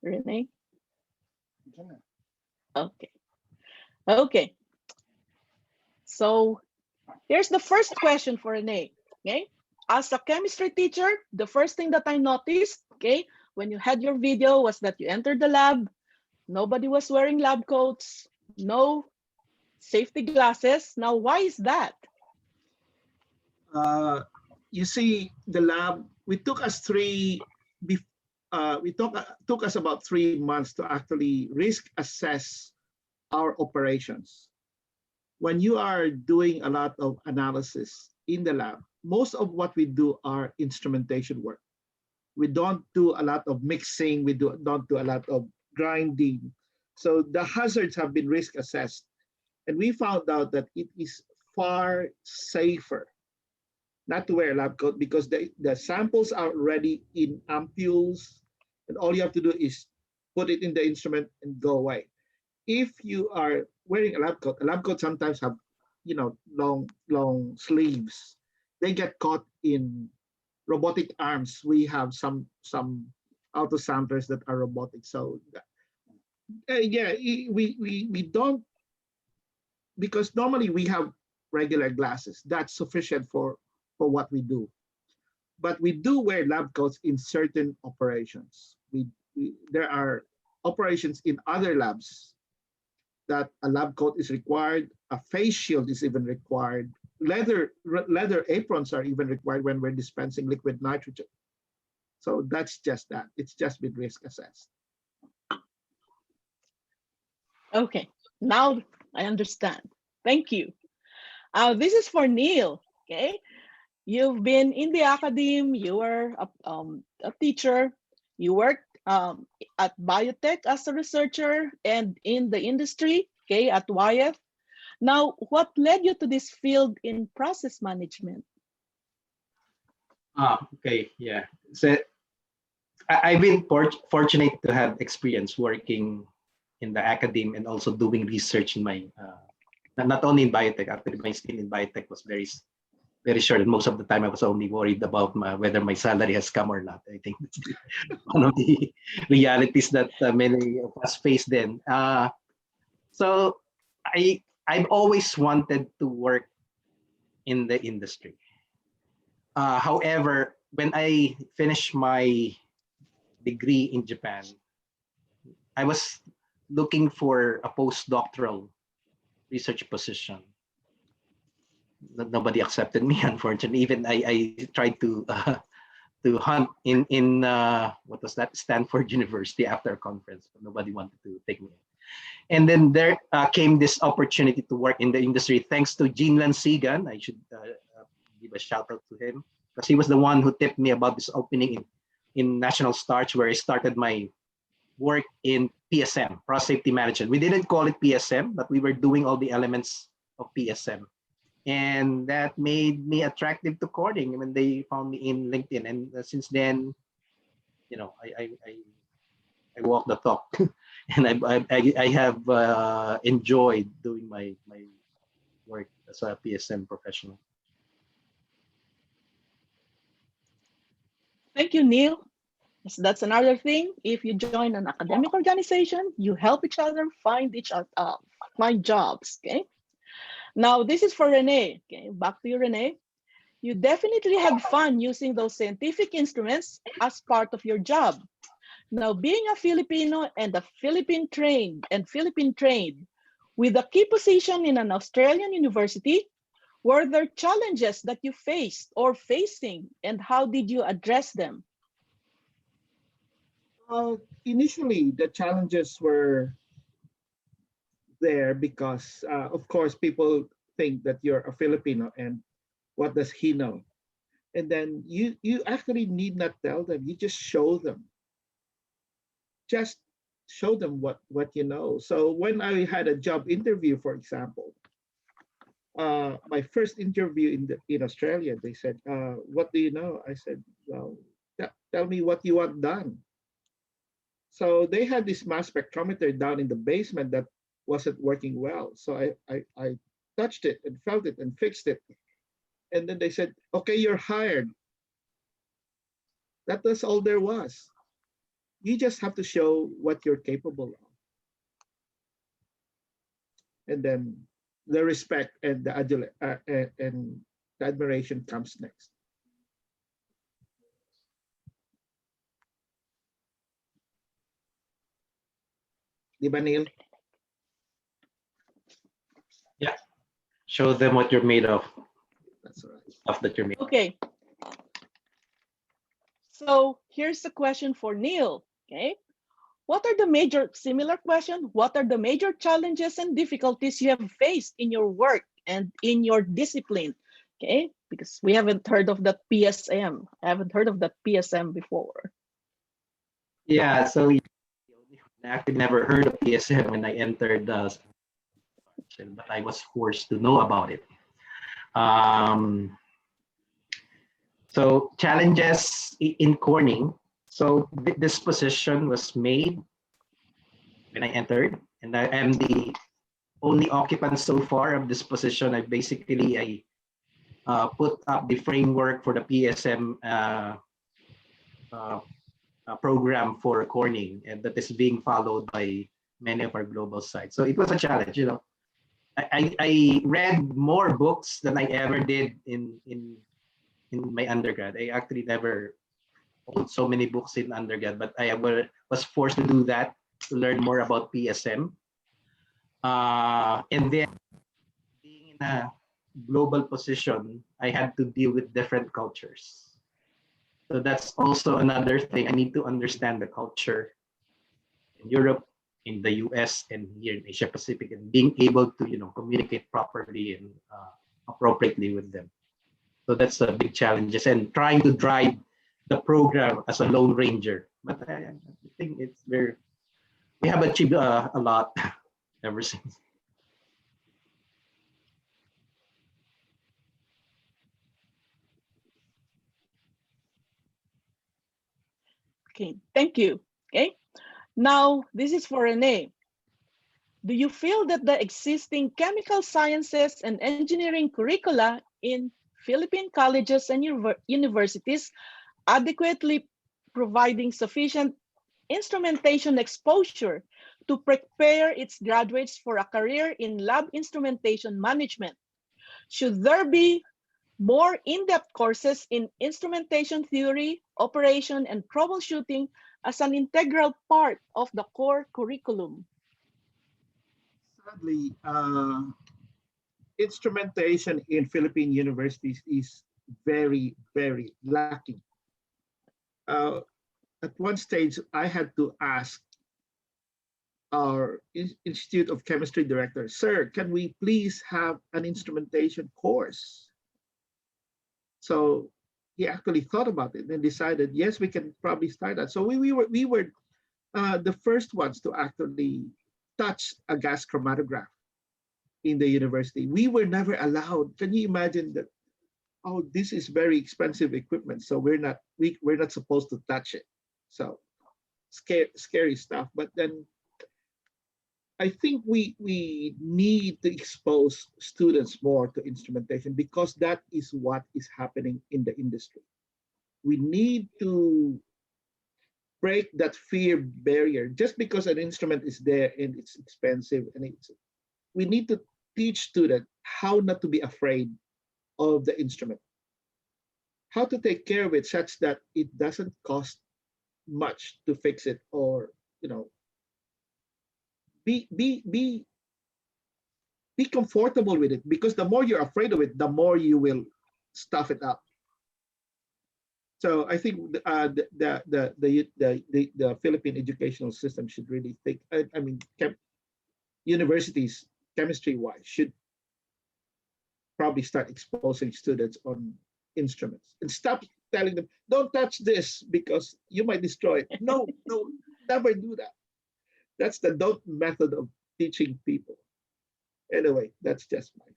Rene? Okay. Okay. So here's the first question for Rene. Okay. As a chemistry teacher, the first thing that I noticed, okay, when you had your video was that you entered the lab, nobody was wearing lab coats, no safety glasses. Now, why is that? You see, the lab, it took us about 3 months to actually risk assess our operations. When you are doing a lot of analysis in the lab, most of what we do are instrumentation work. We don't do a lot of mixing, we don't do a lot of grinding. So the hazards have been risk assessed. And we found out that it is far safer not to wear a lab coat because the samples are already in ampules, and all you have to do is put it in the instrument and go away. If you are wearing a lab coat sometimes have, long sleeves. They get caught in robotic arms. We have some auto samplers that are robotic. So yeah, we don't, because normally we have regular glasses. That's sufficient for what we do. But we do wear lab coats in certain operations. There are operations in other labs that a lab coat is required, a face shield is even required, leather aprons are even required when we're dispensing liquid nitrogen. So that's just that. It's just been risk assessed. Okay, now I understand. Thank you. This is for Neil, okay? You've been in the academe, you were a teacher, you worked at biotech as a researcher and in the industry, okay, at YF. Now, what led you to this field in process management? Okay, yeah. So I've been fortunate to have experience working in the academe and also doing research in my, not only in biotech, actually my stint in biotech was very short. And most of the time I was only worried about whether my salary has come or not. I think that's one of the realities that many of us face then. So I've always wanted to work in the industry. However, when I finished my degree in Japan, I was looking for a postdoctoral research position. Nobody accepted me, unfortunately. Even I tried to hunt in what was that, Stanford University after a conference, but nobody wanted to take me in. And then there came this opportunity to work in the industry thanks to Jean Lansigan. I should give a shout out to him because he was the one who tipped me about this opening in National Starch, where I started my work in PSM, Process Safety Management. We didn't call it PSM, but we were doing all the elements of PSM. And that made me attractive to coding when they found me in LinkedIn. And since then, you know, I walk the talk, and I have enjoyed doing my work as a PSM professional. Thank you, Neil. Yes, that's another thing. If you join an academic organization, you help each other find find jobs. Okay. Now this is for Rene. Okay, back to you, Rene. You definitely had fun using those scientific instruments as part of your job. Now, being a Filipino and a Philippine trained with a key position in an Australian university, were there challenges that you faced or facing, and how did you address them? Initially, the challenges were there because, of course, people think that you're a Filipino and what does he know? And then you actually need not tell them, you just show them. Just show them what you know. So when I had a job interview, for example, my first interview in Australia, they said, "What do you know?" I said, "Well, tell me what you want done." So they had this mass spectrometer down in the basement that wasn't working well. So I touched it and felt it and fixed it, and then they said, "Okay, you're hired." That was all there was. You just have to show what you're capable of. And then the respect and the admiration comes next. Di ba, Neil? Yeah, show them what you're made of. That's right. Stuff that you're made of. Okay. So here's the question for Neil. Okay. What are the similar question, what are the major challenges and difficulties you have faced in your work and in your discipline? Okay, because we haven't heard of that PSM. I haven't heard of that PSM before. Yeah, so I actually never heard of PSM when I entered but I was forced to know about it. So challenges in Corning. So this position was made when I entered, and I am the only occupant so far of this position. I put up the framework for the PSM program for Corning, and that is being followed by many of our global sites. So it was a challenge, you know. I read more books than I ever did in my undergrad. I actually never owned so many books in undergrad, but I was forced to do that to learn more about PSM. And then being in a global position, I had to deal with different cultures. So that's also another thing. I need to understand the culture in Europe, in the US, and here in Asia Pacific, and being able to, you know, communicate properly and appropriately with them. So that's a big challenge, and trying to drive the program as a lone ranger. But I think we have achieved a lot ever since. Okay, thank you. Okay, now this is for Rene. Do you feel that the existing chemical sciences and engineering curricula in Philippine colleges and universities adequately providing sufficient instrumentation exposure to prepare its graduates for a career in lab instrumentation management? Should there be more in-depth courses in instrumentation theory, operation, and troubleshooting as an integral part of the core curriculum. Sadly, instrumentation in Philippine universities is very, very lacking. Uh, at one stage, I had to ask our Institute of Chemistry director, sir, can we please have an instrumentation course? So he actually thought about it and decided, yes, we can probably start that. So we were the first ones to actually touch a gas chromatograph in the university. We were never allowed. Can you imagine that? Oh, this is very expensive equipment, so we're not supposed to touch it. So scary stuff. But then I think we need to expose students more to instrumentation because that is what is happening in the industry. We need to break that fear barrier. Just because an instrument is there and it's expensive, we need to teach students how not to be afraid of the instrument, how to take care of it such that it doesn't cost much to fix it, or be comfortable with it, because the more you're afraid of it, the more you will stuff it up. So I think the Philippine educational system should really think. I mean, universities, chemistry-wise, should probably start exposing students on instruments and stop telling them, "Don't touch this because you might destroy it." No, never do that. That's the don't method of teaching people. Anyway, that's just mine.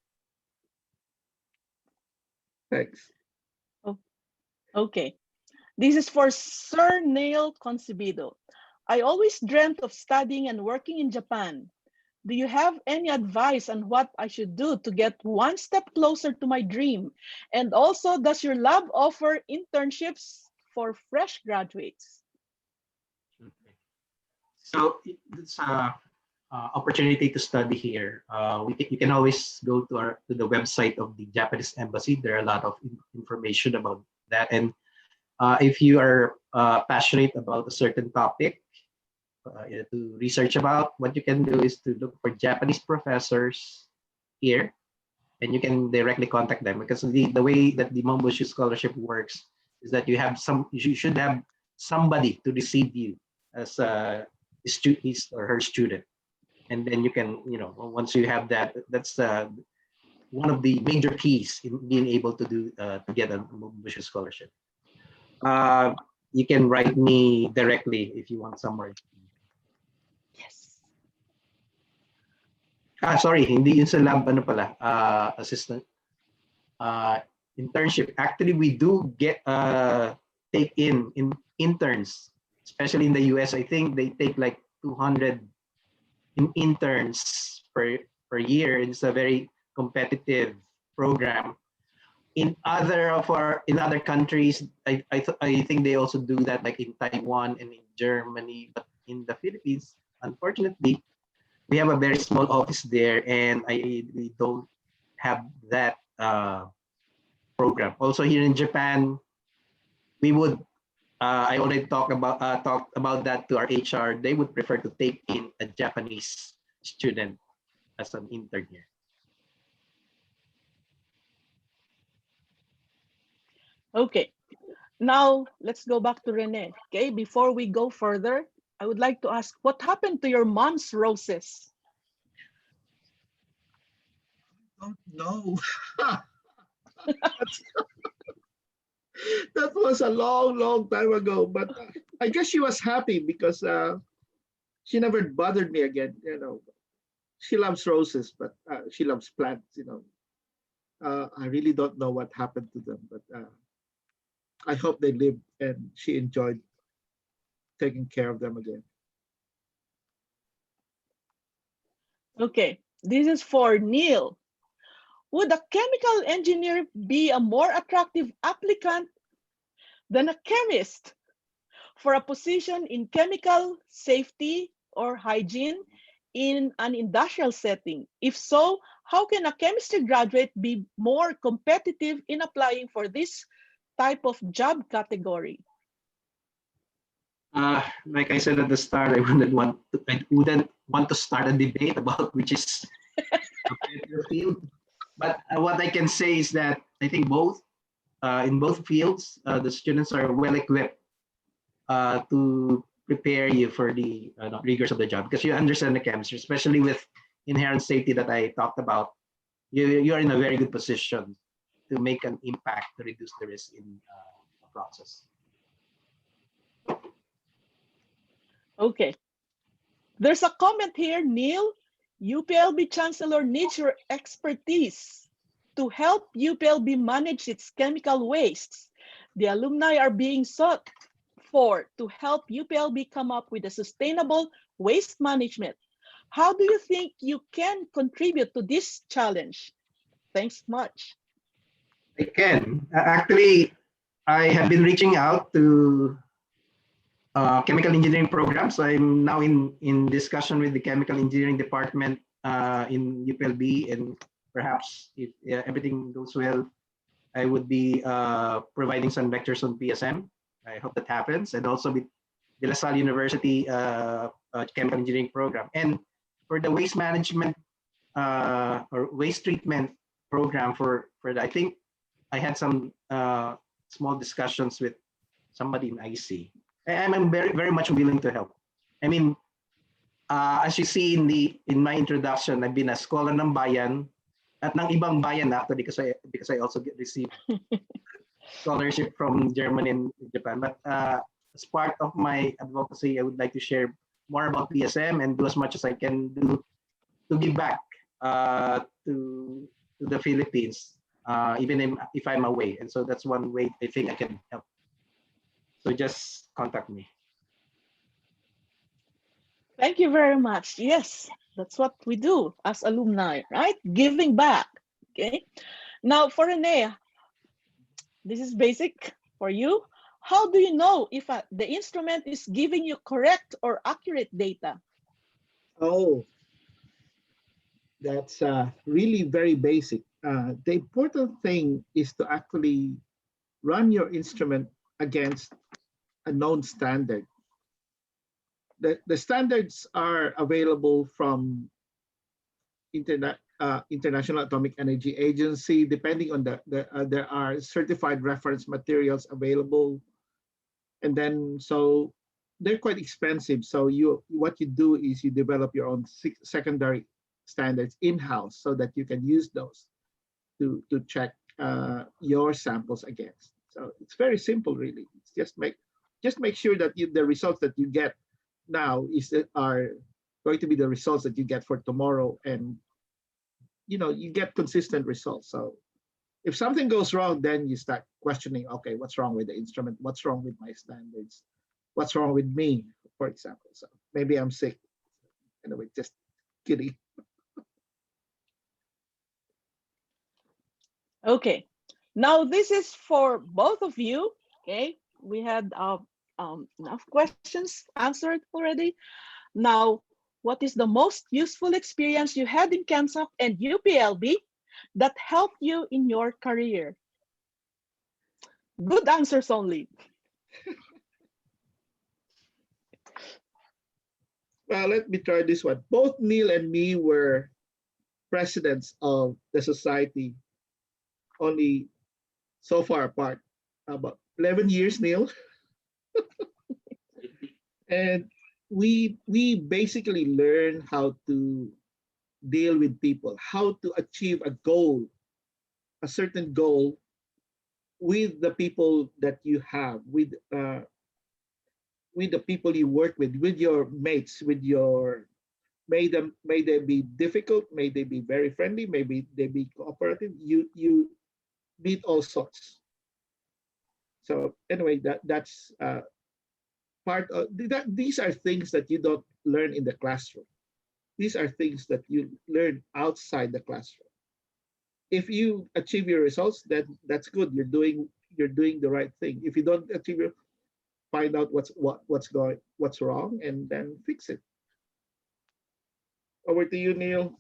Thanks. Oh, okay. This is for Sir Neil Concibido. I always dreamt of studying and working in Japan. Do you have any advice on what I should do to get one step closer to my dream? And also, does your lab offer internships for fresh graduates? Okay. So it's an opportunity to study here. You can always go to the website of the Japanese embassy. There are a lot of information about that. And if you are passionate about a certain topic to research about, what you can do is to look for Japanese professors here, and you can directly contact them, because the way that the Mombushi Scholarship works is that you should have somebody to receive you as his or her student, and then you can, once you have that, that's one of the major keys in being able to get a Mombushi Scholarship. You can write me directly if you want somewhere. Yes. Sorry, hindi yun sa lab, assistant. Internship. Actually, we do get take in interns, especially in the US. I think they take like 200 interns per year. It's a very competitive program. In other countries, I think they also do that, like in Taiwan and in Germany. But in the Philippines, unfortunately, we have a very small office there, and we don't have that program. Also here in Japan, we would. I already talked about that to our HR. They would prefer to take in a Japanese student as an intern here. Okay. Now let's go back to Rene. Okay. Before we go further, I would like to ask, what happened to your mom's roses? Oh no. That was a long time ago, but I guess she was happy because she never bothered me again. She loves roses, but she loves plants. I really don't know what happened to them, but I hope they lived and she enjoyed taking care of them again. Okay, this is for Neil. Would a chemical engineer be a more attractive applicant than a chemist for a position in chemical safety or hygiene in an industrial setting? If so, How can a chemistry graduate be more competitive in applying for this type of job category? Like I said at the start, I wouldn't want to start a debate about which is a better field. But what I can say is that I think in both fields, the students are well equipped to prepare you for the rigors of the job, because you understand the chemistry, especially with inherent safety that I talked about. You are in a very good position to make an impact to reduce the risk in the process. Okay. There's a comment here, Neil. UPLB Chancellor needs your expertise to help UPLB manage its chemical wastes. The alumni are being sought for to help UPLB come up with a sustainable waste management. How do you think you can contribute to this challenge? Thanks much. I can. Actually, I have been reaching out to chemical engineering programs. I'm now in discussion with the chemical engineering department in UPLB, and perhaps if everything goes well, I would be providing some lectures on PSM. I hope that happens, and also with De La Salle University chemical engineering program. And for the waste management or waste treatment program I think I had some small discussions with somebody in IC. I'm very much willing to help. I mean, as you see in my introduction, I've been a scholar ng bayan at ng ibang bayan actually, because I also received scholarship from Germany and Japan. But as part of my advocacy, I would like to share more about PSM and do as much as I can do to give back to the Philippines, even if I'm away. And so that's one way I think I can help. So just contact me. Thank you very much. Yes, that's what we do as alumni, right? Giving back. Okay. Now for Rene, this is basic for you. How do you know if the instrument is giving you correct or accurate data? Oh, that's really very basic. The important thing is to actually run your instrument against a known standard. The standards are available from International Atomic Energy Agency. Depending on there are certified reference materials available, and then so they're quite expensive. So what you do is you develop your own secondary standards in-house so that you can use those to check your samples against. So it's very simple, really. It's just make sure that the results that you get now are going to be the results that you get for tomorrow, and you get consistent results. So if something goes wrong, then you start questioning, okay, what's wrong with the instrument? What's wrong with my standards? What's wrong with me, for example? So maybe I'm sick. Anyway, just kidding. Okay, now this is for both of you. Okay, we had enough questions answered already. Now, what is the most useful experience you had in ChemSoc and UPLB that helped you in your career? Good answers only. Well, let me try this one. Both Neil and me were presidents of the society, only so far apart, about 11 years, Neil. And we basically learn how to deal with people, how to achieve a goal, a certain goal with the people that you have, with the people you work with your mates, may they be difficult, may they be very friendly, maybe they be cooperative. You meet all sorts. So anyway, that's part of that. These are things that you don't learn in the classroom. These are things that you learn outside the classroom. If you achieve your results, then that's good. You're doing the right thing. If you don't achieve your, find out what's wrong, and then fix it. Over to you, Neil.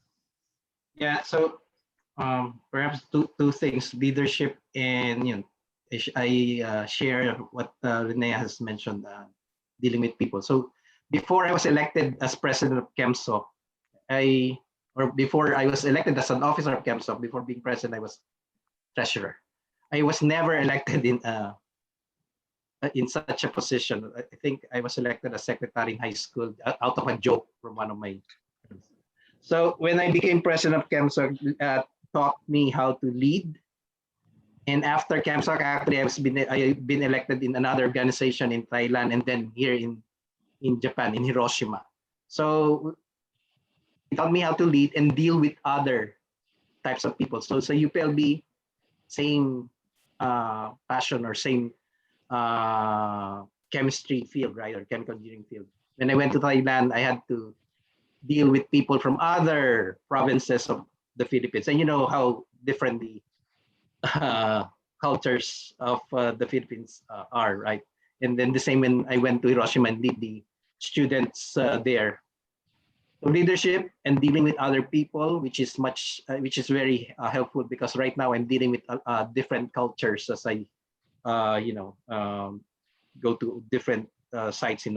Yeah, so perhaps two things: leadership and I share what Rene has mentioned, dealing with people. So before I was elected as president of ChemSoc, before I was elected as an officer of ChemSoc, before being president, I was treasurer. I was never elected in such a position. I think I was elected as secretary in high school out of a joke from one of my friends. So when I became president of ChemSoc, taught me how to lead. And after ChemSoc, actually, I've been elected in another organization in Thailand and then here in Japan, in Hiroshima. So it taught me how to lead and deal with other types of people. So UPLB, same passion or same chemistry field, right, or chemical engineering field. When I went to Thailand, I had to deal with people from other provinces of the Philippines, and you know how different the cultures of the Philippines are, right? And then the same when I went to Hiroshima and lead the students there. So leadership and dealing with other people, which is very helpful, because right now I'm dealing with different cultures as I, go to different sites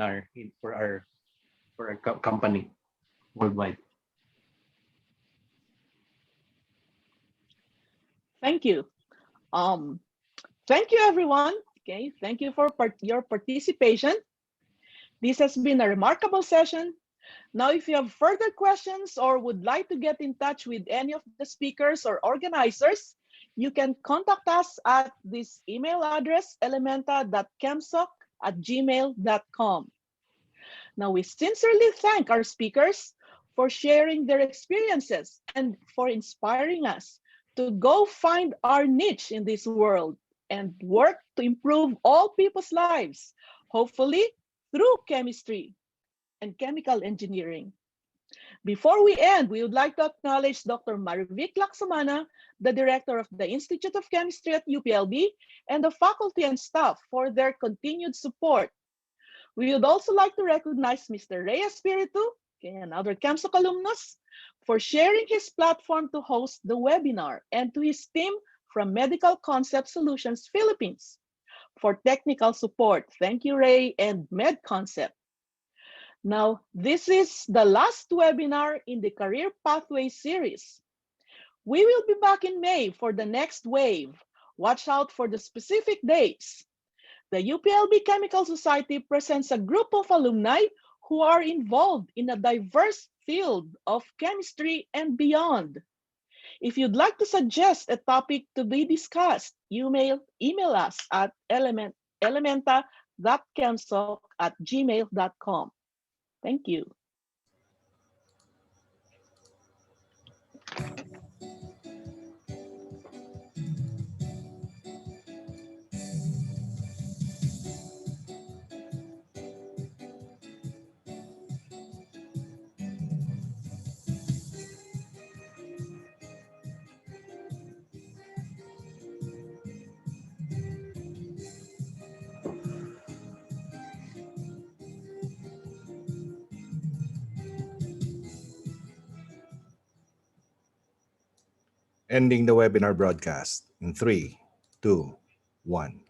for our company worldwide. Thank you. Thank you, everyone. Okay, thank you for your participation. This has been a remarkable session. Now, if you have further questions or would like to get in touch with any of the speakers or organizers, you can contact us at this email address, elementa.chemsoc@gmail.com. Now, we sincerely thank our speakers for sharing their experiences and for inspiring us to go find our niche in this world and work to improve all people's lives, hopefully through chemistry and chemical engineering. Before we end, we would like to acknowledge Dr. Marvic Laksamana, the Director of the Institute of Chemistry at UPLB, and the faculty and staff for their continued support. We would also like to recognize Mr. Rey Espiritu, another ChemSoc alumnus, for sharing his platform to host the webinar, and to his team from MEDConcept Solutions Philippines for technical support. Thank you, Rey and MEDConcept. Now, this is the last webinar in the Career Pathway series. We will be back in May for the next wave. Watch out for the specific dates. The UPLB Chemical Society presents a group of alumni who are involved in a diverse field of chemistry and beyond. If you'd like to suggest a topic to be discussed, email us at elementa.chemsoc@gmail.com. Thank you. Ending the webinar broadcast in 3, 2, 1.